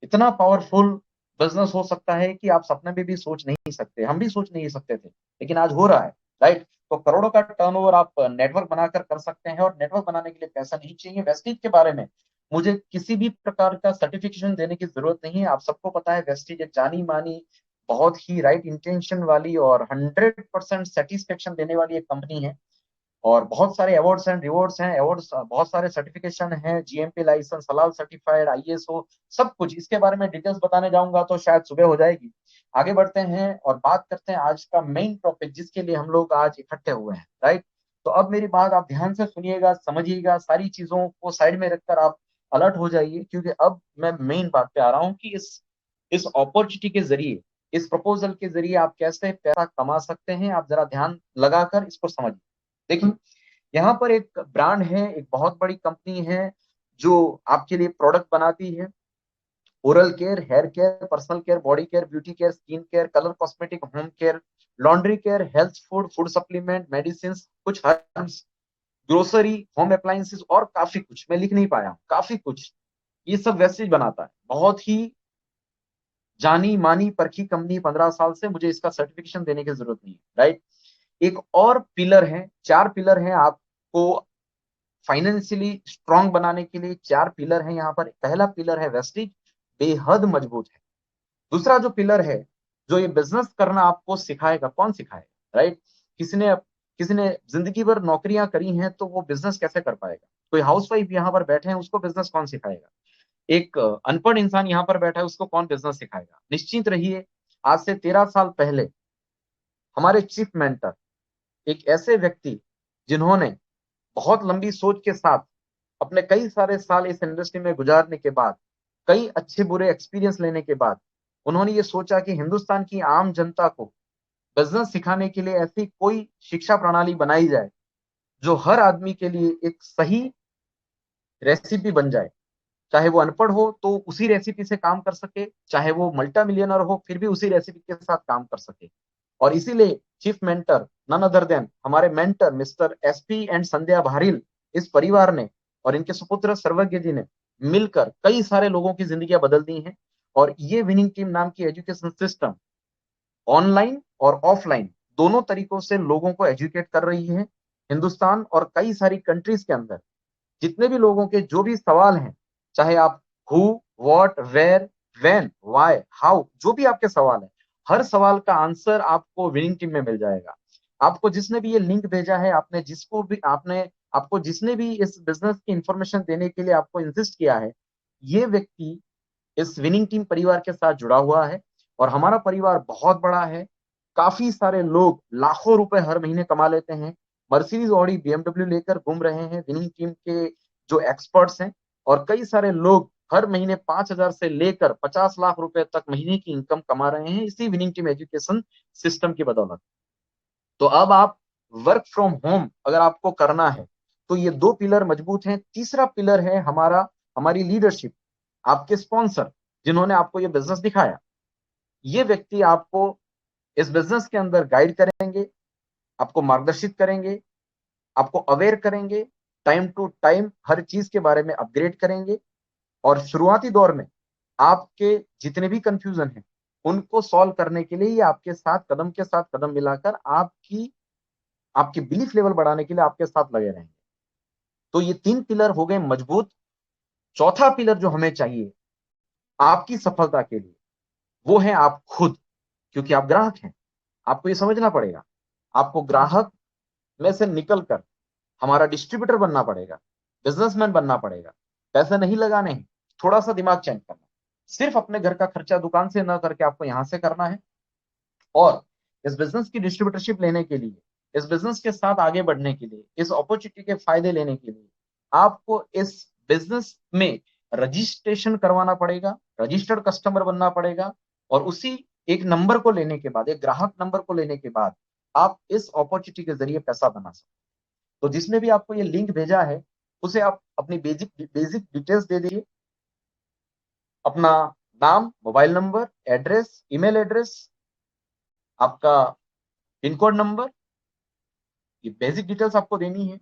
इतना पावरफुल बिजनेस हो सकता है कि आप सपने में भी सोच नहीं सकते, हम भी सोच नहीं सकते थे, लेकिन आज हो रहा है। राइट। तो करोड़ों का टर्नओवर आप नेटवर्क बनाकर कर सकते हैं, और नेटवर्क बनाने के लिए पैसा नहीं चाहिए। वेस्टीज के बारे में मुझे किसी भी प्रकार का सर्टिफिकेशन देने की जरूरत नहीं है। आप सबको पता है वेस्टीज एक जानी मानी, बहुत ही राइट इंटेंशन वाली और 100% सेटिस्फेक्शन देने वाली एक कंपनी है। और बहुत सारे अवार्ड्स एंड रिवॉर्ड्स हैं, अवार्ड्स बहुत सारे सर्टिफिकेशन हैं, जीएमपी लाइसेंस, हलाल सर्टिफाइड, आईएसओ, सब कुछ। इसके बारे में डिटेल्स बताने जाऊंगा तो शायद सुबह हो जाएगी। आगे बढ़ते हैं और बात करते हैं आज का मेन टॉपिक जिसके लिए हम लोग आज इकट्ठे हुए हैं, राइट। तो अब मेरी बात आप ध्यान से सुनिएगा, समझिएगा, सारी चीजों को साइड में रखकर आप अलर्ट हो जाइए, क्योंकि अब मैं मेन बात पे आ रहा हूँ कि इस अपॉर्चुनिटी के जरिए, इस प्रपोजल के जरिए आप कैसे पैसा कमा सकते हैं। आप जरा ध्यान लगाकर इसको समझिए। देखिए, यहाँ पर एक ब्रांड है, एक बहुत बड़ी कंपनी है जो आपके लिए प्रोडक्ट बनाती है। Oral care, hair care, personal care, body care, beauty care, skin care, colour cosmetic, home care, laundry care, health food, food supplement, medicine, कुछ हर्ब्स, ग्रोसरी, होम अप्लायंसेस और काफी कुछ मैं लिख नहीं पाया हूं, काफी कुछ। ये सब वेस्टेज बनाता है, बहुत ही जानी मानी परखी कंपनी, 15 साल से, मुझे इसका सर्टिफिकेशन देने की जरूरत नहीं है, राइट। एक और पिलर है, 4 पिलर हैं आपको फाइनेंशियली स्ट्रांग बनाने के लिए। 4 पिलर हैं यहाँ पर। पहला पिलर है वेस्टेज, बेहद मजबूत है। दूसरा जो पिलर है, जो ये बिजनेस करना आपको सिखाएगा, कौन सिखाएगा, राइट। किसी ने जिंदगी भर नौकरियां करी हैं तो वो बिजनेस कैसे कर पाएगा। कोई हाउसवाइफ यहाँ पर बैठे हैं, उसको बिजनेस कौन सिखाएगा। एक अनपढ़ इंसान यहाँ पर बैठा है, उसको कौन बिजनेस सिखाएगा। निश्चित रहिए, आज से 13 साल पहले हमारे चीफ मेंटर, एक ऐसे व्यक्ति जिन्होंने बहुत लंबी सोच के साथ अपने कई सारे साल इस इंडस्ट्री में गुजारने के बाद, कई अच्छे बुरे एक्सपीरियंस लेने के बाद, उन्होंने ये सोचा कि हिंदुस्तान की आम जनता को बिजनेस सिखाने के लिए ऐसी कोई शिक्षा प्रणाली बनाई जाए जो हर आदमी के लिए एक सही रेसिपी बन जाए। चाहे वो अनपढ़ हो तो उसी रेसिपी से काम कर सके, चाहे वो मल्टा मिलियनर हो फिर भी उसी रेसिपी के साथ काम कर सके। और इसीलिए chief mentor none other than हमारे mentor mister SP and Sandhya Bharil, इस परिवार ने और इनके सुपुत्र सर्वज्ञ जी ने मिलकर कई सारे लोगों की जिंदगियां बदल दी हैं। और ये विनिंग टीम नाम की एजुकेशन सिस्टम ऑनलाइन और ऑफलाइन दोनों तरीकों से लोगों को एजुकेट कर रही है। हिंदुस्तान और कई सारी कंट्रीज के अंदर जितने भी लोगों के जो भी सवाल हैं, चाहे आप who, what, where, when, why, how, जो भी आपके सवाल है, हर सवाल का आंसर आपको विनिंग टीम में मिल जाएगा। आपको जिसने भी ये लिंक भेजा है, आपको जिसने भी इस बिजनेस की इंफॉर्मेशन देने के लिए आपको इंसिस्ट किया है, ये व्यक्ति इस विनिंग टीम परिवार के साथ जुड़ा हुआ है। और हमारा परिवार बहुत बड़ा है, काफी सारे लोग लाखों रुपए हर महीने कमा लेते हैं, मर्सिडीज, ऑडी, बीएमडब्ल्यू लेकर घूम रहे हैं विनिंग टीम के जो एक्सपर्ट्स हैं। और कई सारे लोग हर महीने 5,000 से लेकर 50 लाख रुपए तक महीने की इनकम कमा रहे हैं इसी विनिंग टीम एजुकेशन सिस्टम की बदौलत। तो अब आप वर्क फ्रॉम होम अगर आपको करना है तो ये 2 पिलर मजबूत हैं। तीसरा पिलर है हमारी लीडरशिप, आपके स्पॉन्सर जिन्होंने आपको ये बिजनेस दिखाया। ये व्यक्ति आपको इस बिजनेस के अंदर गाइड करेंगे, आपको मार्गदर्शित करेंगे, आपको अवेयर करेंगे, टाइम टू टाइम हर चीज के बारे में अपग्रेड करेंगे। और शुरुआती दौर में आपके जितने भी कंफ्यूजन हैं उनको सॉल्व करने के लिए ये आपके साथ कदम के साथ कदम मिलाकर आपकी बिलीफ लेवल बढ़ाने के लिए आपके साथ लगे रहेंगे। तो ये 3 पिलर हो गए मजबूत। चौथा पिलर जो हमें चाहिए आपकी सफलता के लिए, वो है आप खुद, क्योंकि आप ग्राहक हैं। आपको ये समझना पड़ेगा, आपको ग्राहक में से निकलकर हमारा डिस्ट्रीब्यूटर बनना पड़ेगा, बिजनेसमैन बनना पड़ेगा। पैसे नहीं लगाने हैं, थोड़ा सा दिमाग चेंज करना, सिर्फ अपने घर का खर्चा दुकान से ना करके आपको यहां से करना है। और इस बिजनेस की डिस्ट्रीब्यूटरशिप लेने के लिए, इस बिजनेस के साथ आगे बढ़ने के लिए, इस अपॉर्चुनिटी के फायदे लेने के लिए आपको इस बिजनेस में रजिस्ट्रेशन करवाना पड़ेगा, रजिस्टर्ड कस्टमर बनना पड़ेगा। और उसी एक नंबर को लेने के बाद, एक ग्राहक नंबर को लेने के बाद आप इस अपॉर्चुनिटी के जरिए पैसा बना सकते हैं। तो जिसने भी आपको ये लिंक भेजा है उसे आप अपनी बेसिक डिटेल्स दे दीजिए, अपना नाम, mobile number, address, email address, आपका पिन कोड नंबर, ये बेसिक डिटेल्स आपको देनी है।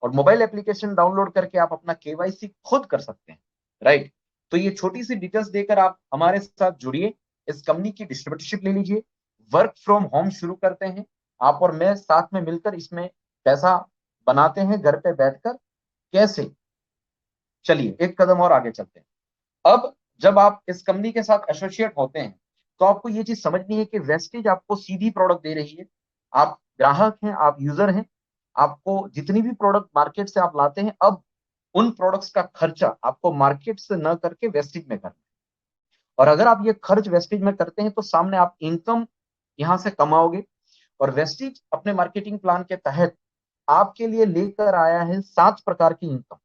और मोबाइल एप्लीकेशन डाउनलोड करके आप अपना केवाईसी खुद कर सकते हैं, राइट। तो ये छोटी सी डिटेल्स देकर आप हमारे साथ जुड़िए, इस कंपनी की डिस्ट्रीब्यूटरशिप ले लीजिए, वर्क फ्रॉम होम शुरू करते हैं। आप और मैं साथ में मिलकर इसमें पैसा बनाते हैं घर पे बैठकर। कैसे, चलिए एक कदम और आगे चलते हैं। अब जब आप इस कंपनी के साथ एसोसिएट होते हैं तो आपको ये चीज समझनी है कि वेस्टेज आपको सीधी प्रोडक्ट दे रही है। आप ग्राहक हैं, आप यूजर हैं, आपको जितनी भी प्रोडक्ट मार्केट से आप लाते हैं, अब उन प्रोडक्ट्स का खर्चा आपको मार्केट से न करके वेस्टेज में करना है। और अगर आप ये खर्च वेस्टेज में करते हैं तो सामने आप इनकम यहां से कमाओगे। और वेस्टेज अपने मार्केटिंग प्लान के तहत आपके लिए लेकर आया है 7 प्रकार की इनकम।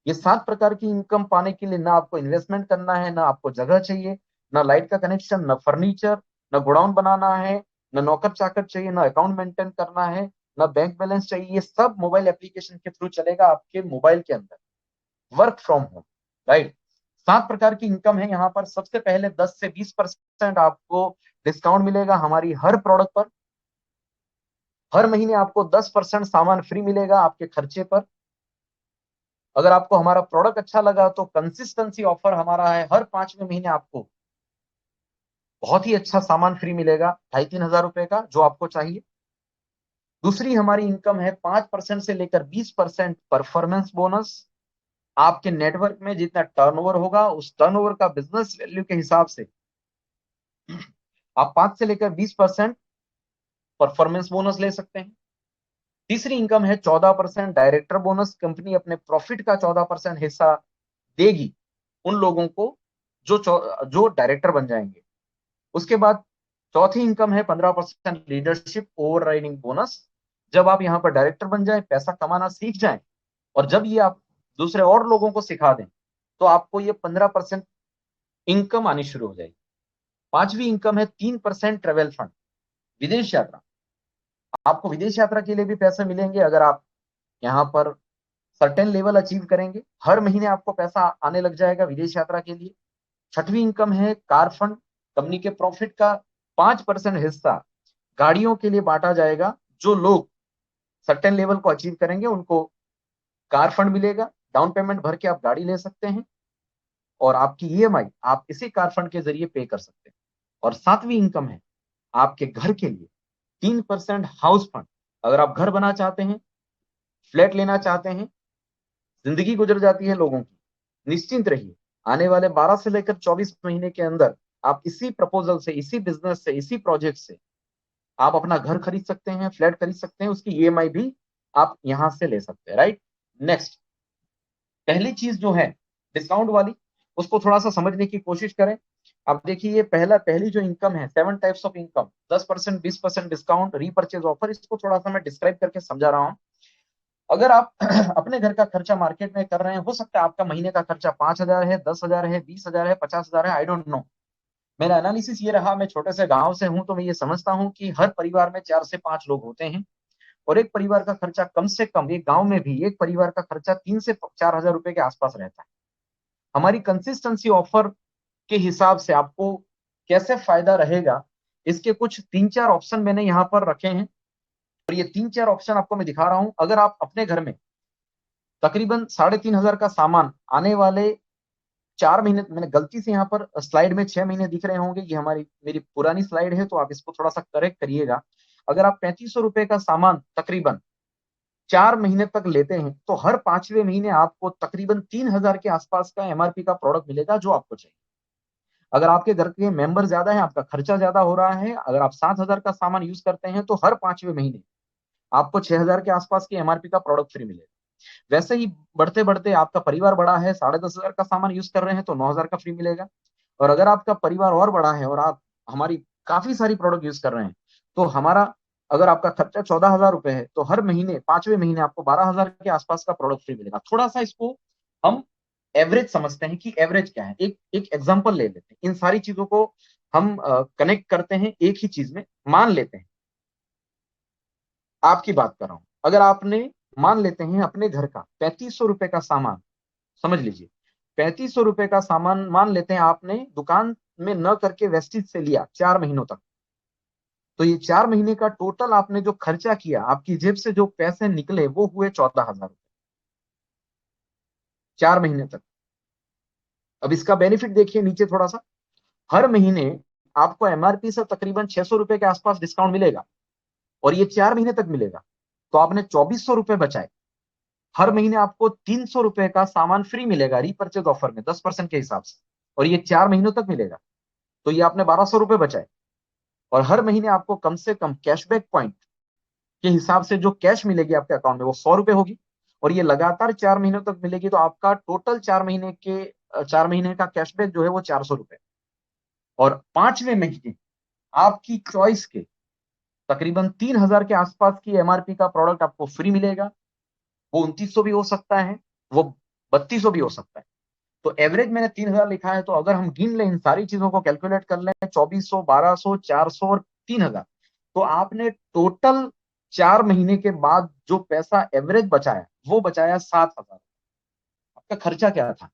ये 7 प्रकार की इनकम पाने के लिए ना आपको इन्वेस्टमेंट करना है, ना आपको जगह चाहिए, ना लाइट का कनेक्शन, ना फर्नीचर, ना गोडाउन बनाना है, ना नौकर चाकर चाहिए, ना अकाउंट मेंटेन करना है, ना बैंक बैलेंस चाहिए। ये सब मोबाइल एप्लीकेशन के थ्रू चलेगा आपके मोबाइल के अंदर, वर्क फ्रॉम होम। राइट। 7 प्रकार की इनकम है यहाँ पर। सबसे पहले 10 से 20% आपको डिस्काउंट मिलेगा हमारी हर प्रोडक्ट पर। हर महीने आपको 10% सामान फ्री मिलेगा आपके खर्चे पर। अगर आपको हमारा प्रोडक्ट अच्छा लगा तो कंसिस्टेंसी ऑफर हमारा है, हर 5वें महीने आपको बहुत ही अच्छा सामान फ्री मिलेगा, 2,500-3,000 रुपए का, जो आपको चाहिए। दूसरी हमारी इनकम है 5% से लेकर 20% परफॉर्मेंस बोनस। आपके नेटवर्क में जितना टर्नओवर होगा, उस टर्नओवर का बिजनेस वैल्यू के हिसाब से आप 5 से लेकर 20% परफॉर्मेंस बोनस ले सकते हैं। तीसरी इनकम है 14% डायरेक्टर बोनस। कंपनी अपने प्रॉफिट का 14% हिस्सा देगी उन लोगों को जो जो डायरेक्टर बन जाएंगे। उसके बाद चौथी इनकम है 15% लीडरशिप ओवर राइडिंग बोनस। जब आप यहाँ पर डायरेक्टर बन जाए, पैसा कमाना सीख जाए, और जब ये आप दूसरे और लोगों को सिखा दें, तो आपको ये 15% इनकम आनी शुरू हो जाएगी। पांचवी इनकम है 3% ट्रेवल फंड, विदेश यात्रा। आपको विदेश यात्रा के लिए भी पैसे मिलेंगे अगर आप यहाँ पर सर्टेन लेवल अचीव करेंगे। हर महीने आपको पैसा आने लग जाएगा विदेश यात्रा के लिए। छठवीं इनकम है कार फंड। कंपनी के प्रॉफिट का 5% हिस्सा गाड़ियों के लिए बांटा जाएगा। जो लोग सर्टेन लेवल को अचीव करेंगे उनको कार फंड मिलेगा। डाउन पेमेंट भर के आप गाड़ी ले सकते हैं और आपकी ईएमआई आप इसी कार फंड के जरिए पे कर सकते हैं। और सातवीं इनकम है आपके घर के लिए 3% हाउस फंड। अगर आप घर बना चाहते हैं, फ्लैट लेना चाहते हैं, जिंदगी गुजर जाती है लोगों की, निश्चिंत रहिए, आने वाले 12 से लेकर 24 महीने के अंदर आप इसी प्रपोजल से, इसी बिजनेस से, इसी प्रोजेक्ट से आप अपना घर खरीद सकते हैं, फ्लैट खरीद सकते हैं, उसकी ईएमआई भी आप यहां से ले सकते हैं। राइट। नेक्स्ट, पहली चीज जो है डिस्काउंट वाली, उसको थोड़ा सा समझने की कोशिश करें। अब देखिए, ये पहली जो इनकम है, 7 types of income, 10%, 20% discount, repurchase offer, इसको थोड़ा सा मैं डिस्क्राइब करके समझा रहा हूँ। अगर आप अपने घर का खर्चा मार्केट में कर रहे हैं, हो सकता है आपका महीने का खर्चा 5,000 है, 10,000 है, 20,000 है, 50,000 है, आई डोंट नो। मेरा एनालिसिस ये रहा, मैं छोटे से गांव से हूं, तो मैं ये समझता हूं कि हर परिवार में 4 से 5 लोग होते हैं। और एक परिवार का खर्चा कम से कम, एक गांव में भी एक परिवार का खर्चा 3 से 4 हजार रुपए के आसपास रहता है। हमारी कंसिस्टेंसी ऑफर के हिसाब से आपको कैसे फायदा रहेगा, इसके कुछ 3-4 ऑप्शन मैंने यहाँ पर रखे हैं। और ये 3-4 ऑप्शन आपको मैं दिखा रहा हूं। अगर आप अपने घर में तकरीबन 3,500 का सामान आने वाले 4 महीने, मैंने गलती से यहाँ पर स्लाइड में 6 महीने दिख रहे होंगे, ये हमारी मेरी पुरानी स्लाइड है, तो आप इसको थोड़ा सा करेक्ट करिएगा। अगर आप 3,500 रुपए का सामान तकरीबन 4 महीने तक लेते हैं, तो हर 5वें महीने आपको तकरीबन 3,000 के आसपास का एमआरपी का प्रोडक्ट मिलेगा जो आपको चाहिए। अगर आपके घर के मेंबर ज्यादा है, आपका खर्चा ज्यादा हो रहा है, अगर आप 7,000 का सामान यूज करते हैं, तो हर 5वें महीने आपको 6,000 के आसपास की एमआरपी का प्रोडक्ट फ्री मिलेगा। वैसे ही बढ़ते बढ़ते आपका परिवार बड़ा है, 10,500 का सामान यूज कर रहे हैं, तो 9,000 का फ्री मिलेगा। और अगर आपका परिवार और बड़ा है और आप हमारी काफी सारी प्रोडक्ट यूज कर रहे हैं, तो हमारा, अगर आपका खर्चा 14,000 रुपए है, तो हर महीने 5वें महीने आपको 12,000 के आसपास का प्रोडक्ट फ्री मिलेगा। थोड़ा सा इसको हम एवरेज समझते हैं कि एवरेज क्या है। एक एक एग्जांपल ले लेते हैं, इन सारी चीजों को हम कनेक्ट करते हैं एक ही चीज में। मान लेते हैं, आपकी बात कर रहा हूं, अगर आपने, मान लेते हैं अपने घर का 3,500 रुपए का सामान, समझ लीजिए 3,500 रुपए का सामान मान लेते हैं आपने दुकान में न करके वेस्टिज से लिया 4 महीनों तक, तो ये 4 महीने का टोटल आपने जो खर्चा किया, आपकी जेब से जो पैसे निकले, वो हुए 14,000 रुपए 4 महीने तक। अब इसका बेनिफिट देखिए नीचे थोड़ा सा, हर महीने आपको एमआरपी से तकरीबन 600 रुपए के आसपास डिस्काउंट मिलेगा, और ये 4 महीने तक मिलेगा। तो आपने 2,400 रुपए बचाए। हर महीने आपको 300 रुपए का सामान फ्री मिलेगा रीपर्चेज ऑफर में, 10% के हिसाब से, और ये 4 महीनों तक मिलेगा। तो ये आपने 1,200 रुपए बचाए। और हर महीने आपको कम से कम कैशबैक पॉइंट के हिसाब से जो कैश मिलेगी आपके अकाउंट में वो 100 रुपए होगी, और ये लगातार 4 महीनों तक मिलेगी, तो आपका टोटल 4 महीने का कैशबैक जो है वो 400 रुपए। और 5वें महीने आपकी चॉइस के तकरीबन 3,000 के आसपास की एमआरपी का प्रोडक्ट आपको फ्री मिलेगा। वो 2900 भी हो सकता है, वो 3200 भी हो सकता है। तो एवरेज मैंने 3,000 लिखा है, तो अगर हम गिन लें, इन सारी चीजों को कैलकुलेट कर लें, 2400, 1200, 400 और 3,000, तो आपने टोटल 4 महीने के बाद जो पैसा एवरेज बचाया वो बचाया 7,000। आपका खर्चा क्या था?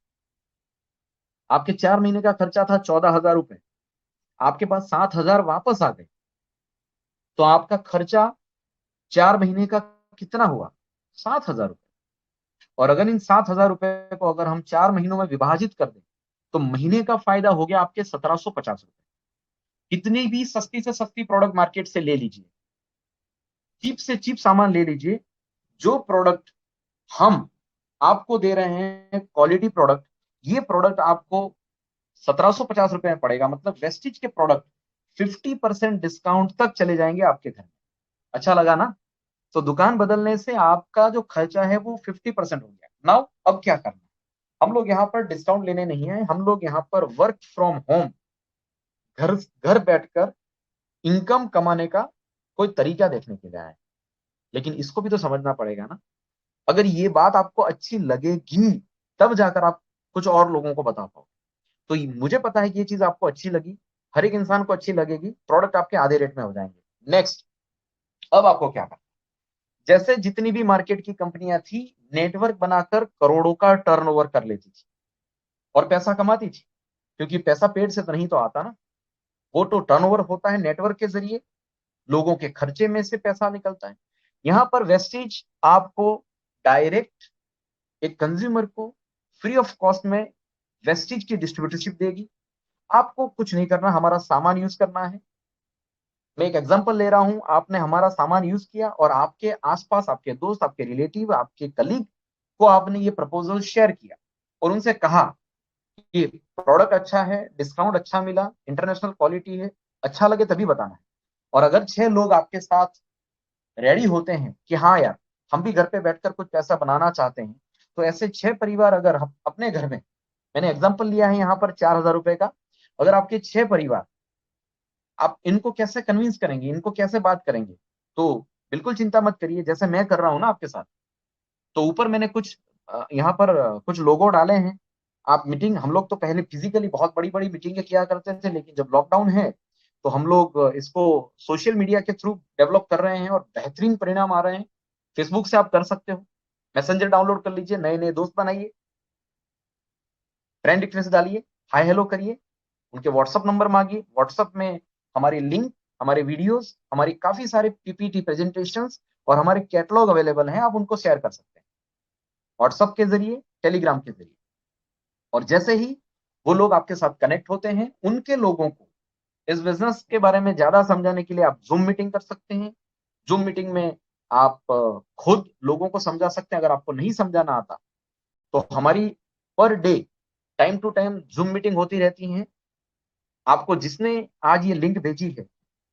आपके 4 महीने का खर्चा था 14,000 रुपए, आपके पास 7,000 वापस आ गए, तो आपका खर्चा 4 महीने का कितना हुआ? 7,000 रुपए। और अगर इन 7,000 रुपए को अगर हम 4 महीनों में विभाजित कर दें, तो महीने का फायदा हो गया आपके 1,750 रुपए। कितनी भी सस्ती से सस्ती प्रोडक्ट मार्केट से ले लीजिए, चीप से चीप सामान ले लीजिए, जो प्रोडक्ट हम आपको दे रहे हैं क्वालिटी प्रोडक्ट, ये प्रोडक्ट आपको 1,750 रुपए में पड़ेगा। मतलब वेस्टिज के प्रोडक्ट 50% डिस्काउंट तक चले जाएंगे आपके घर में। अच्छा लगा ना? तो दुकान बदलने से आपका जो खर्चा है वो 50% हो गया। नाउ अब क्या करना? हम लोग यहाँ पर डिस्काउंट लेने नहीं आए, हम लोग यहाँ पर वर्क फ्रॉम होम, घर घर बैठकर इनकम कमाने का कोई तरीका देखने के लिए आए। लेकिन इसको भी तो समझना पड़ेगा ना। अगर ये बात आपको अच्छी लगेगी, तब जाकर आप कुछ और लोगों को बता पाओ। तो मुझे पता है कि ये चीज आपको अच्छी लगी, हर एक इंसान को अच्छी लगेगी, प्रोडक्ट आपके आधे रेट में हो जाएंगे। नेक्स्ट, अब आपको क्या करना? जैसे जितनी भी मार्केट की कंपनियां थी, नेटवर्क बनाकर करोड़ों का टर्नओवर कर लेती थी और पैसा कमाती थी, क्योंकि पैसा पेड़ से तो नहीं तो आता ना, वो तो टर्नओवर होता है नेटवर्क के जरिए, लोगों के खर्चे में से पैसा निकलता है। यहां पर वेस्टेज आपको डायरेक्ट एक कंज्यूमर को फ्री ऑफ कॉस्ट में वेस्टेज की डिस्ट्रीब्यूटरशिप देगी। आपको कुछ नहीं करना, हमारा सामान यूज करना है। मैं एक एग्जांपल ले रहा हूं, आपने हमारा सामान यूज किया और आपके आसपास आपके दोस्त, आपके रिलेटिव, आपके कलीग को आपने ये प्रपोजल शेयर किया और उनसे कहा कि प्रोडक्ट अच्छा है, डिस्काउंट अच्छा मिला, इंटरनेशनल क्वालिटी है, अच्छा लगे तभी बताना है। और अगर 6 लोग आपके साथ रेडी होते हैं कि हाँ यार, हम भी घर पे बैठकर कुछ पैसा बनाना चाहते हैं, तो ऐसे 6 परिवार अगर हम अपने घर में, मैंने एग्जांपल लिया है यहाँ पर 4,000 रुपए का, अगर आपके 6 परिवार, आप इनको कैसे कन्विंस करेंगे, इनको कैसे बात करेंगे? तो बिल्कुल चिंता मत करिए, जैसे मैं कर रहा हूं ना आपके साथ। तो ऊपर मैंने कुछ यहाँ पर कुछ लोगो डाले हैं। आप मीटिंग, हम लोग तो पहले फिजिकली बहुत बड़ी बड़ी मीटिंगें किया करते थे, लेकिन जब लॉकडाउन है तो हम लोग इसको सोशल मीडिया के थ्रू डेवलप कर रहे हैं और बेहतरीन परिणाम आ रहे हैं। फेसबुक से आप कर सकते हो, मैसेंजर डाउनलोड कर लीजिए, नए नए दोस्त बनाइए, फ्रेंड रिक्वेस्ट डालिए, हाय हेलो करिए, उनके व्हाट्सअप नंबर मांगिए, व्हाट्सअप में हमारी लिंक, हमारे वीडियोस, हमारी काफी सारे पीपीटी प्रेजेंटेशंस और हमारे कैटलॉग अवेलेबल हैं, आप उनको शेयर कर सकते हैं व्हाट्सअप के जरिए, टेलीग्राम के जरिए। और जैसे ही वो लोग आपके साथ कनेक्ट होते हैं, उनके लोगों को इस बिजनेस के बारे में ज्यादा समझाने के लिए आप जूम मीटिंग कर सकते हैं। जूम मीटिंग में आप खुद लोगों को समझा सकते हैं। अगर आपको नहीं समझाना आता, तो हमारी per day time to time Zoom meeting होती रहती है। आपको जिसने आज ये लिंक भेजी है,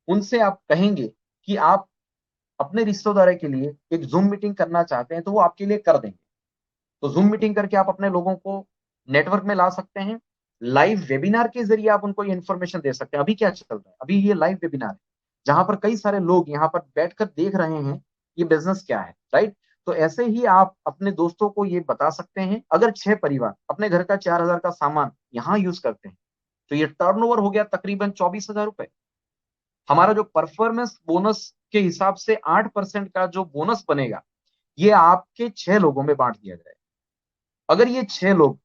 उनसे आप कहेंगे कि आप अपने रिश्तेदार के लिए एक जूम मीटिंग करना चाहते हैं, तो वो आपके लिए कर देंगे। तो जूम मीटिंग करके आप अपने लोगों को नेटवर्क में ला सकते हैं। लाइव वेबिनार के जरिए आप उनको ये इन्फॉर्मेशन दे सकते हैं। अभी क्या चल रहा है, अभी ये लाइव वेबिनार है, जहां पर कई सारे लोग यहाँ पर बैठकर देख रहे हैं ये बिजनेस क्या है, राइट? तो ऐसे ही आप अपने दोस्तों को ये बता सकते हैं। अगर 6 परिवार अपने घर का 4,000 का सामान यहाँ यूज करते हैं, तो ये टर्नओवर हो गया तकरीबन 24,000 रुपए। हमारा जो परफॉर्मेंस बोनस के हिसाब से 8% का जो बोनस बनेगा, ये आपके 6 लोगों में बांट दिया जाएगा। अगर ये 6 लोग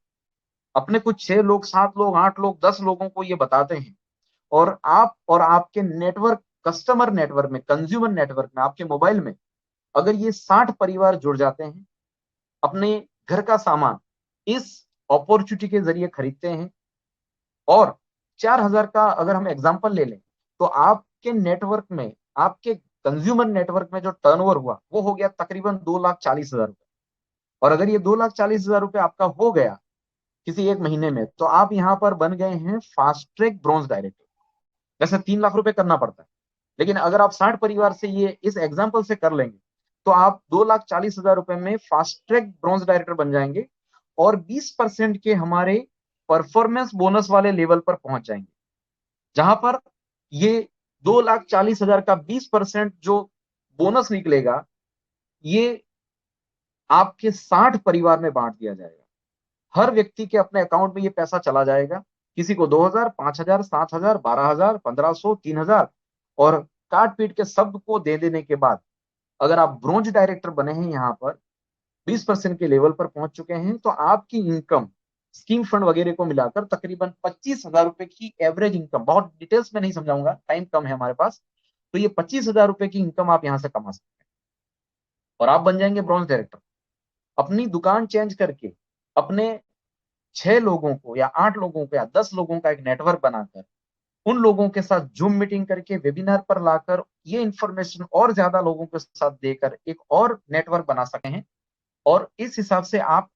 अपने कुछ 6 लोग, 7 लोग, 8 लोग, 10 लोगों को ये बताते हैं, और आप और आपके नेटवर्क, कस्टमर नेटवर्क में, कंज्यूमर नेटवर्क में, आपके मोबाइल में अगर ये 60 परिवार जुड़ जाते हैं, अपने घर का सामान इस अपॉर्चुनिटी के जरिए खरीदते हैं, और 4,000 का अगर हम एग्जांपल ले लें, तो आपके नेटवर्क में, आपके कंज्यूमर नेटवर्क में जो टर्नओवर हुआ वो हो गया तकरीबन 2,40,000 रुपए। और अगर ये 2,40,000 रुपए आपका हो गया किसी एक महीने में, तो आप यहाँ पर बन गए हैं फास्ट ट्रैक ब्रॉन्ज डायरेक्टर। जैसे 3 लाख रुपए करना पड़ता है, लेकिन अगर आप 60 परिवार से ये इस एग्जाम्पल से कर लेंगे तो आप 2,40,000 रुपए में फास्ट ट्रैक ब्रॉन्ज डायरेक्टर बन जाएंगे और 20% के हमारे परफॉर्मेंस बोनस वाले लेवल पर पहुंच जाएंगे, जहां पर ये 2,40,000 का 20% जो बोनस निकलेगा ये आपके 60 परिवार में बांट दिया जाएगा। हर व्यक्ति के अपने अकाउंट में ये पैसा चला जाएगा, किसी को 2,000, 5,000, 7,000, 12,000, 1,500, 3,000, और काट पीट के सबको दे देने के बाद अगर आप ब्रोंज डायरेक्टर बने हैं, यहाँ पर 20% के लेवल पर पहुंच चुके हैं, तो आपकी इनकम स्कीम फंड वगैरह को मिलाकर तकरीबन 25,000 रुपए की एवरेज इनकम, बहुत डिटेल्स में नहीं समझाऊंगा, टाइम कम है हमारे पास, तो ये 25,000 रुपए की इनकम आप यहां से कमा सकते हैं और आप बन जाएंगे ब्रॉन्ज डायरेक्टर। अपनी दुकान चेंज करके अपने 6 लोगों को या 8 लोगों को या 10 लोगों का एक नेटवर्क बनाकर उन लोगों के साथ जूम मीटिंग करके वेबिनार पर लाकर ये इंफॉर्मेशन और ज्यादा लोगों के साथ देकर एक और नेटवर्क बना सके हैं। और इस हिसाब से आप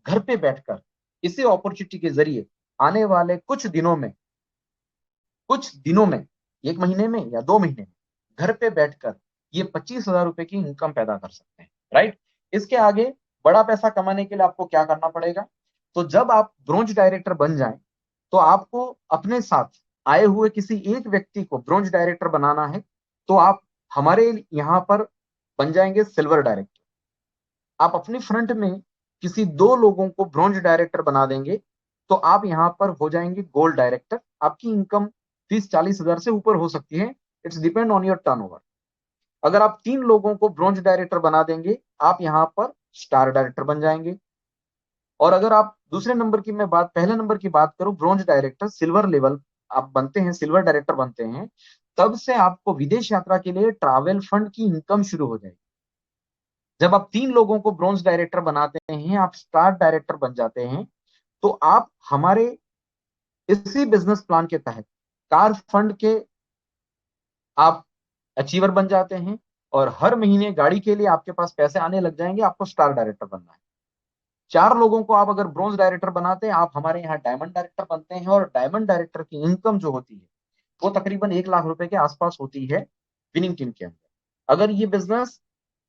घर पे बैठकर इसी अपॉर्चुनिटी के जरिए आने वाले कुछ दिनों में 1 महीने में या 2 महीने में घर पे बैठकर ये 25,000 रुपए की इनकम पैदा कर सकते हैं, राइट। इसके आगे बड़ा पैसा कमाने के लिए आपको क्या करना पड़ेगा? तो जब आप ब्रोंज डायरेक्टर बन जाएं तो आपको अपने साथ आए हुए किसी एक व्यक्ति को ब्रोंज डायरेक्टर बनाना है, तो आप हमारे यहाँ पर बन जाएंगे सिल्वर डायरेक्टर। आप अपनी फ्रंट में किसी 2 लोगों को ब्रोंज डायरेक्टर बना देंगे तो आप यहाँ पर हो जाएंगे गोल्ड डायरेक्टर। आपकी इनकम 30-40 हजार से ऊपर हो सकती है, it's depend on your turnover. अगर आप 3 लोगों को ब्रोंज डायरेक्टर बना देंगे आप यहाँ पर स्टार डायरेक्टर बन जाएंगे। और अगर आप पहले नंबर की बात करूं, ब्रोंज डायरेक्टर सिल्वर लेवल आप बनते हैं, सिल्वर डायरेक्टर बनते हैं, तब से आपको विदेश यात्रा के लिए ट्रैवल फंड की इनकम शुरू हो जाएगी। जब आप 3 लोगों को ब्रोंज डायरेक्टर बनाते हैं, आप स्टार डायरेक्टर बन जाते हैं, तो आप हमारे इसी बिजनेस प्लान के तहत कार फंड के आप अचीवर बन जाते हैं और हर महीने गाड़ी के लिए आपके पास पैसे आने लग जाएंगे। आपको स्टार डायरेक्टर बनना है। 4 लोगों को आप अगर ब्रोंज डायरेक्टर बनाते हैं, आप हमारे यहाँ डायमंड डायरेक्टर बनते हैं और डायमंड डायरेक्टर की इनकम जो होती है वो तकरीबन 1 लाख रुपए के आसपास होती है विनिंग टीम के अंदर। अगर ये बिजनेस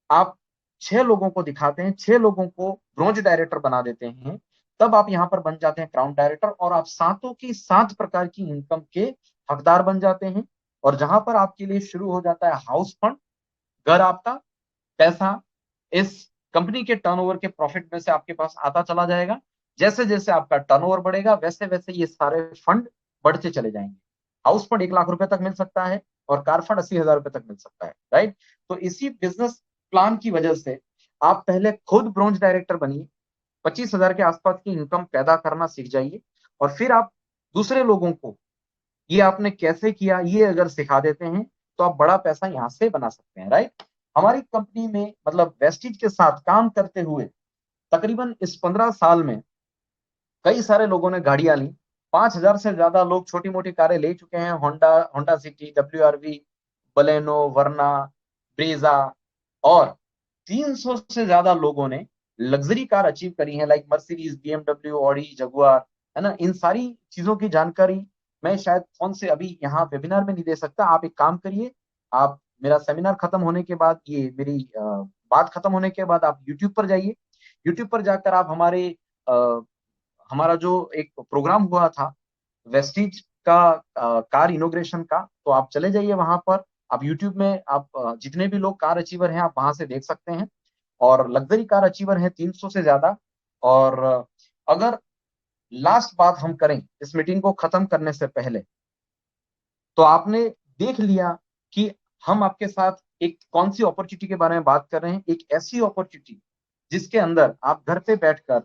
आप 6 लोगों को दिखाते हैं, 6 लोगों को ब्रोंज डायरेक्टर बना देते हैं, तब आप यहाँ पर बन जाते हैं क्राउन डायरेक्टर और आप सातों की 7 प्रकार की इनकम के हकदार बन जाते हैं। और जहां पर आपके लिए शुरू हो जाता है हाउस फंड, घर आपका पैसा इस कंपनी के टर्नओवर के प्रॉफिट में से आपके पास आता चला जाएगा। जैसे जैसे आपका टर्नओवर बढ़ेगा वैसे वैसे ये सारे फंड बढ़ते चले जाएंगे। हाउस फंड 1 लाख रुपए तक मिल सकता है और कार फंड 80,000 रुपए तक मिल सकता है, राइट। तो इसी बिजनेस प्लान की वजह से आप पहले खुद ब्रोंज डायरेक्टर बनिए, 25,000 के आसपास की इनकम पैदा करना सीख जाइए और फिर आप दूसरे लोगों को ये आपने कैसे किया ये अगर सिखा देते हैं तो आप बड़ा पैसा यहाँ से बना सकते हैं, राइट। हमारी कंपनी में मतलब वेस्टिज के साथ काम करते हुए तकरीबन इस 15 साल में कई सारे लोगों ने गाड़ियां ली। 5,000 से ज्यादा लोग छोटी मोटी कारें ले चुके हैं, Honda Honda city, WRV, Baleno, वरना, ब्रेजा। और 300 से ज्यादा लोगों ने लग्जरी कार अचीव करी है, like Mercedes, BMW, Audi, Jaguar, है ना। इन सारी चीजों की जानकारी मैं शायद फोन से अभी यहाँ वेबिनार में नहीं दे सकता। आप एक काम करिए, आप मेरा सेमिनार खत्म होने के बाद, ये मेरी बात खत्म होने के बाद आप यूट्यूब पर जाइए। यूट्यूब पर जाकर आप हमारा जो एक प्रोग्राम हुआ था वेस्टिज का, कार इनोग्रेशन का, तो आप चले जाइए वहां पर। आप यूट्यूब में आप जितने भी लोग कार अचीवर हैं आप वहां से देख सकते हैं। और लग्जरी कार अचीवर हैं 300 से ज्यादा। और अगर लास्ट बात हम करें इस मीटिंग को खत्म करने से पहले, तो आपने देख लिया कि हम आपके साथ एक कौन सी अपॉर्चुनिटी के बारे में बात कर रहे हैं। एक ऐसी अपॉर्चुनिटी जिसके अंदर आप घर पे बैठकर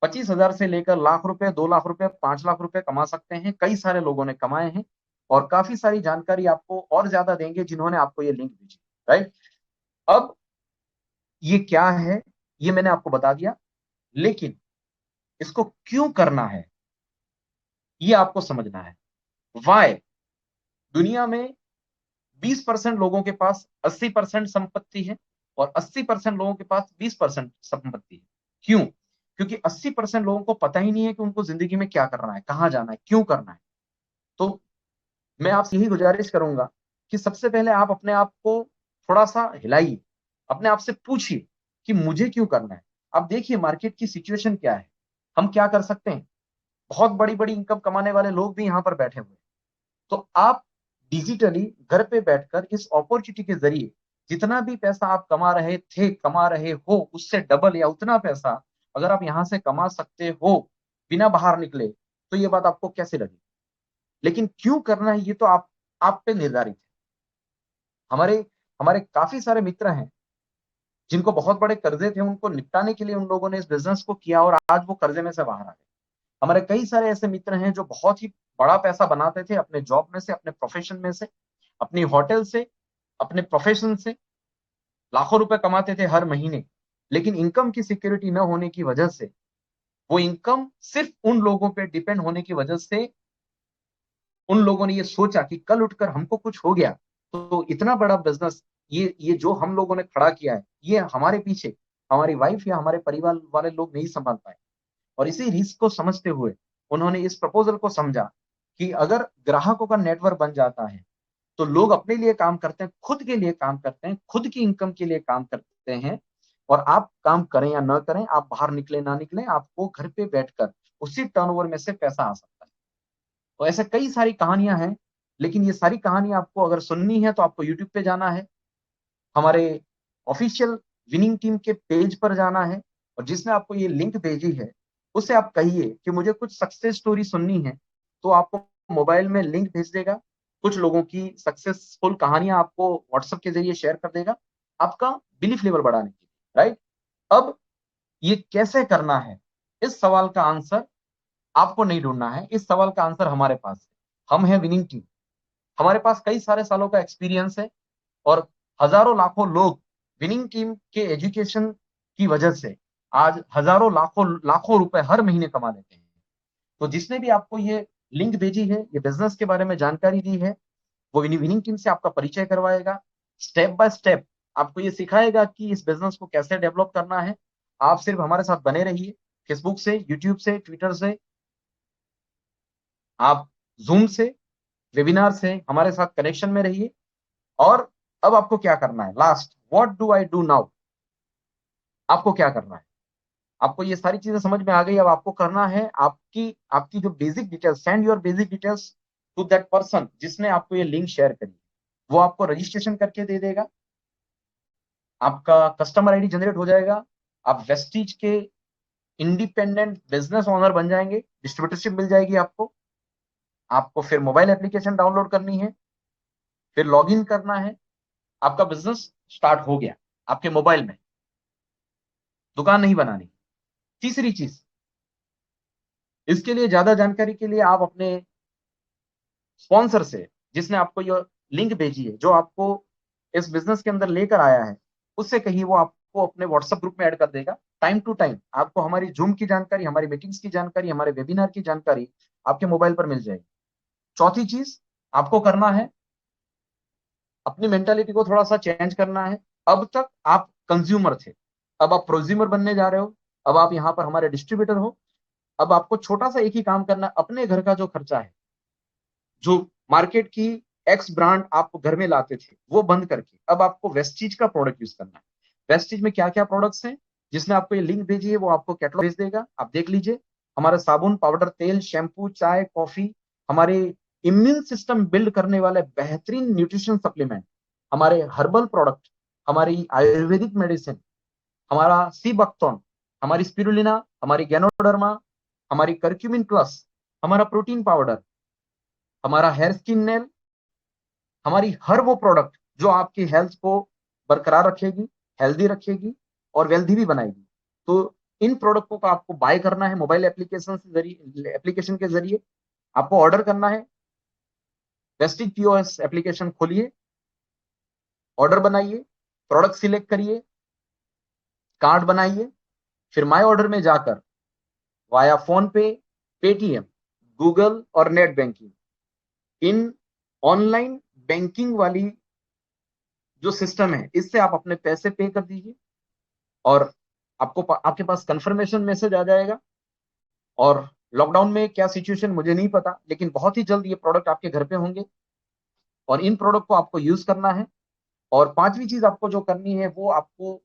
25,000 से लेकर लाख रुपए, 2 लाख रुपए, 5 लाख रुपए कमा सकते हैं। कई सारे लोगों ने कमाए हैं और काफी सारी जानकारी आपको और ज्यादा देंगे जिन्होंने आपको ये लिंक भेजी, राइट। अब ये क्या है ये मैंने आपको बता दिया, लेकिन इसको क्यों करना है ये आपको समझना है। वाई दुनिया में 20% लोगों के पास 80% संपत्ति है और 80% लोगों के पास 20% संपत्ति है। क्यों? क्योंकि 80% लोगों को पता ही नहीं है कि उनको जिंदगी में क्या करना है, कहाँ जाना है, क्यों करना है। तो मैं आपसे यही गुजारिश करूंगा कि सबसे पहले आप अपने आप को थोड़ा सा हिलाइए, अपने आप से पूछिए कि मुझे क्यों करना है। आप देखिए मार्केट की सिचुएशन क्या है, हम क्या कर सकते हैं। बहुत बड़ी बड़ी इनकम कमाने वाले लोग भी यहाँ पर बैठे हुए हैं। तो आप डिजिटली घर पे बैठकर इस अपॉर्चुनिटी के जरिए जितना भी पैसा आप कमा रहे हो उससे डबल या उतना पैसा अगर आप यहां से कमा सकते हो बिना बाहर निकले, तो ये बात आपको कैसे लगी। लेकिन क्यों करना है ये तो आप पे निर्धारित है। हमारे हमारे काफी सारे मित्र हैं जिनको बहुत बड़े कर्जे थे, उनको निपटाने के लिए उन लोगों ने इस बिजनेस को किया और आज वो कर्जे में से बाहर आ गए। हमारे कई सारे ऐसे मित्र हैं जो बहुत ही बड़ा पैसा बनाते थे अपने जॉब में से, अपने प्रोफेशन में से, अपनी होटल से, अपने प्रोफेशन से लाखों रुपए कमाते थे हर महीने। लेकिन इनकम की सिक्योरिटी न होने की वजह से, वो इनकम सिर्फ उन लोगों पे डिपेंड होने की वजह से उन लोगों ने ये सोचा कि कल उठकर हमको कुछ हो गया तो इतना बड़ा बिजनेस ये जो हम लोगों ने खड़ा किया है ये हमारे पीछे हमारी वाइफ या हमारे परिवार वाले लोग नहीं संभाल पाए। और इसी रिस्क को समझते हुए उन्होंने इस प्रपोजल को समझा कि अगर ग्राहकों का नेटवर्क बन जाता है तो लोग अपने लिए काम करते हैं, खुद के लिए काम करते हैं, खुद की इनकम के लिए काम करते हैं। और आप काम करें या ना करें, आप बाहर निकले ना निकले, आपको घर पे बैठकर उसी टर्नओवर में से पैसा आ सकता है। तो ऐसे कई सारी कहानियां हैं, लेकिन ये सारी कहानियां आपको अगर सुननी है तो आपको यूट्यूब पे जाना है, हमारे ऑफिशियल विनिंग टीम के पेज पर जाना है, और जिसने आपको ये लिंक भेजी है उससे आप कहिए कि मुझे कुछ सक्सेस स्टोरी सुननी है, तो आपको मोबाइल में लिंक भेज देगा, कुछ लोगों की सक्सेसफुल कहानियां आपको व्हाट्सएप के जरिए शेयर कर देगा, आपका बिलीफ लेवल बढ़ाने के लिए, राइट। अब ये कैसे करना है, इस सवाल का आंसर आपको नहीं ढूंढना है, इस सवाल का आंसर हमारे पास है। हम है विनिंग टीम, हमारे पास कई सारे सालों का एक्सपीरियंस है, और हजारों लाखों लोग विनिंग टीम के एजुकेशन की वजह से आज हजारों लाखों लाखों रुपए हर महीने कमा लेते हैं। तो जिसने भी आपको ये लिंक भेजी है, ये बिजनेस के बारे में जानकारी दी है, वो विनिंग टीम से आपका परिचय करवाएगा, स्टेप बाय स्टेप आपको ये सिखाएगा कि इस बिजनेस को कैसे डेवलप करना है। आप सिर्फ हमारे साथ बने रहिए, फेसबुक से, यूट्यूब से, ट्विटर से, आप जूम से, वेबिनार से हमारे साथ कनेक्शन में रहिए। और अब आपको क्या करना है, last, what do I do now, आपको क्या करना है। आपको ये सारी चीजें समझ में आ गई, अब आपको करना है आपकी आपकी जो basic details, send your basic details to that person जिसने आपको ये लिंक शेयर करी। वो आपको रजिस्ट्रेशन करके दे देगा, आपका कस्टमर आईडी जनरेट हो जाएगा, आप वेस्टीज के इंडिपेंडेंट बिजनेस ओनर बन जाएंगे, डिस्ट्रीब्यूटरशिप मिल जाएगी आपको। आपको फिर मोबाइल एप्लीकेशन डाउनलोड करनी है, फिर लॉगिन करना है, आपका बिजनेस स्टार्ट हो गया आपके मोबाइल में, दुकान नहीं बनानी। तीसरी चीज, इसके लिए ज्यादा जानकारी के लिए आप अपने स्पॉन्सर से, जिसने आपको ये लिंक भेजी है, जो आपको इस बिजनेस के अंदर लेकर आया है, उससे कहिए वो आपको अपने व्हाट्सएप ग्रुप में ऐड कर देगा। टाइम टू टाइम आपको हमारी जूम की जानकारी, हमारी मीटिंग्स की जानकारी, हमारे वेबिनार की जानकारी आपके मोबाइल पर मिल जाएगी। चौथी चीज आपको करना है, अपनी मेंटालिटी को थोड़ा सा चेंज करना है। अब तक आप कंज्यूमर थे, अब आप प्रोज्यूमर बनने जा रहे हो, अब आप यहाँ पर हमारे डिस्ट्रीब्यूटर हो। अब आपको छोटा सा एक ही काम करना है, अपने घर का जो खर्चा है, जो मार्केट की एक्स ब्रांड आप घर में लाते थे वो बंद करके अब आपको वेस्टीज का प्रोडक्ट यूज करना है। वेस्टीज में क्या क्या प्रोडक्ट्स हैं, जिसने आपको ये लिंक भेजी है वो आपको कैटलॉग भेज देगा, आप देख लीजिए। हमारे साबुन, पाउडर, तेल, शैम्पू, चाय, कॉफी, हमारे इम्यून सिस्टम बिल्ड करने वाले बेहतरीन न्यूट्रिशन सप्लीमेंट, हमारे हर्बल प्रोडक्ट, हमारी आयुर्वेदिक मेडिसिन, हमारा सी बकथॉर्न, हमारी स्पिरुलिना, हमारी गैनोडर्मा, हमारी करक्यूमिन प्लस, हमारा प्रोटीन पाउडर, हमारा हेयर स्किन नेल, हमारी हर वो प्रोडक्ट जो आपकी हेल्थ को बरकरार रखेगी, हेल्दी रखेगी और वेल्दी भी बनाएगी। तो इन प्रोडक्टों को आपको बाय करना है मोबाइल एप्लीकेशन से जरिए, एप्लीकेशन के जरिए आपको ऑर्डर करना है। वेस्टिज पीओएस एप्लीकेशन खोलिए, ऑर्डर बनाइए, प्रोडक्ट सिलेक्ट करिए, कार्ड बनाइए, फिर माय ऑर्डर में जाकर वाया फोन पे, पेटीएम, गूगल और नेट बैंकिंग, इन ऑनलाइन बैंकिंग वाली जो सिस्टम है इससे आप अपने पैसे पे कर दीजिए, और आपके पास कंफर्मेशन मैसेज आ जाएगा। और लॉकडाउन में क्या सिचुएशन मुझे नहीं पता, लेकिन बहुत ही जल्द ये प्रोडक्ट आपके घर पे होंगे। और इन प्रोडक्ट को आपको यूज करना है। और पांचवी चीज आपको जो करनी है वो आपको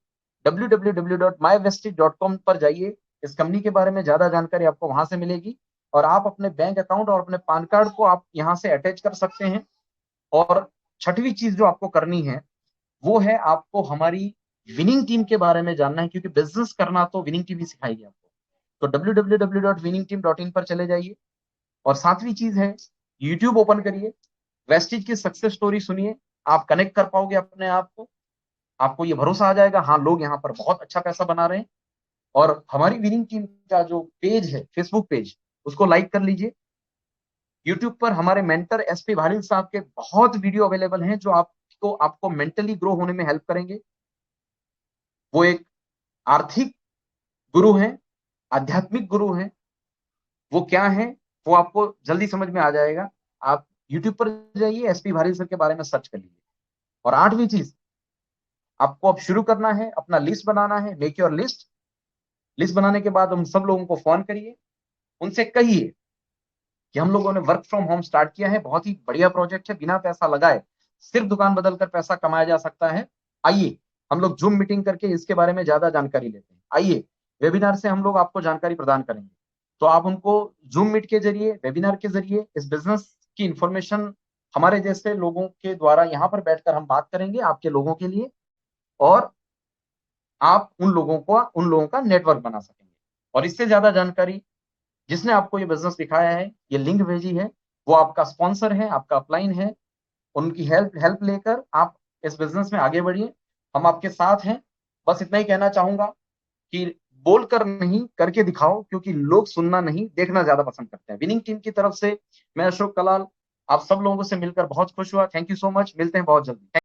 www.mywestige.com पर जाइए। इस कंपनी के बारे में ज्यादा जानकारी आपको वहां से मिलेगी और आप अपने बैंक अकाउंट और अपने पैन कार्ड को आप यहाँ से अटैच कर सकते हैं। और छठवीं चीज जो आपको करनी है वो है आपको हमारी विनिंग टीम के बारे में जानना है, क्योंकि बिजनेस करना तो विनिंग टीम ही सिखाएगी आपको। तो www.winningteam.in पर चले जाइए। और सातवीं चीज है, यूट्यूब ओपन करिए, वेस्टिज की सक्सेस स्टोरी सुनिए। आप कनेक्ट कर पाओगे अपने आप को, आपको ये भरोसा आ जाएगा, हाँ लोग यहाँ पर बहुत अच्छा पैसा बना रहे हैं। और हमारी विनिंग टीम का जो पेज है, फेसबुक पेज, उसको लाइक कर लीजिए। यूट्यूब पर हमारे मेंटर एसपी भालिल साहब के बहुत वीडियो अवेलेबल हैं जो आपको मेंटली ग्रो होने में हेल्प करेंगे। वो एक आर्थिक गुरु हैं, आध्यात्मिक गुरु हैं। वो क्या है वो आपको जल्दी समझ में आ जाएगा। आप यूट्यूब पर जाइए, एसपी भालिल सर के बारे में सर्च कर लीजिए। और आठवीं चीज, आपको अब शुरू करना है, अपना लिस्ट बनाना है, मेक योर लिस्ट। लिस्ट बनाने के बाद हम सब लोगों को फोन करिए, उनसे कहिए कि हम लोगों ने वर्क फ्रॉम होम स्टार्ट किया है, बहुत ही बढ़िया प्रोजेक्ट है, बिना पैसा लगाए सिर्फ दुकान बदल कर पैसा कमाया जा सकता है। आइए हम लोग जूम मीटिंग करके इसके बारे में ज्यादा जानकारी लेते हैं। आइए वेबिनार से हम लोग आपको जानकारी प्रदान करेंगे। तो आप उनको जूम मीट के जरिए, वेबिनार के जरिए इस बिजनेस की इंफॉर्मेशन हमारे जैसे लोगों के द्वारा यहाँ पर बैठकर हम बात करेंगे आपके लोगों के लिए। और आप उन लोगों का नेटवर्क बना सकेंगे। और इससे ज्यादा जानकारी, जिसने आपको ये बिजनेस दिखाया है, ये लिंक भेजी है, वो आपका स्पॉन्सर है, आपका अपलाइन है। उनकी हेल्प हेल्प लेकर आप इस बिजनेस में आगे बढ़िए, हम आपके साथ हैं। बस इतना ही कहना चाहूंगा कि बोलकर नहीं, करके दिखाओ, क्योंकि लोग सुनना नहीं, देखना ज्यादा पसंद करते हैं। विनिंग टीम की तरफ से मैं अशोक कलाल आप सब लोगों से मिलकर बहुत खुश हुआ। थैंक यू सो मच, मिलते हैं बहुत जल्दी।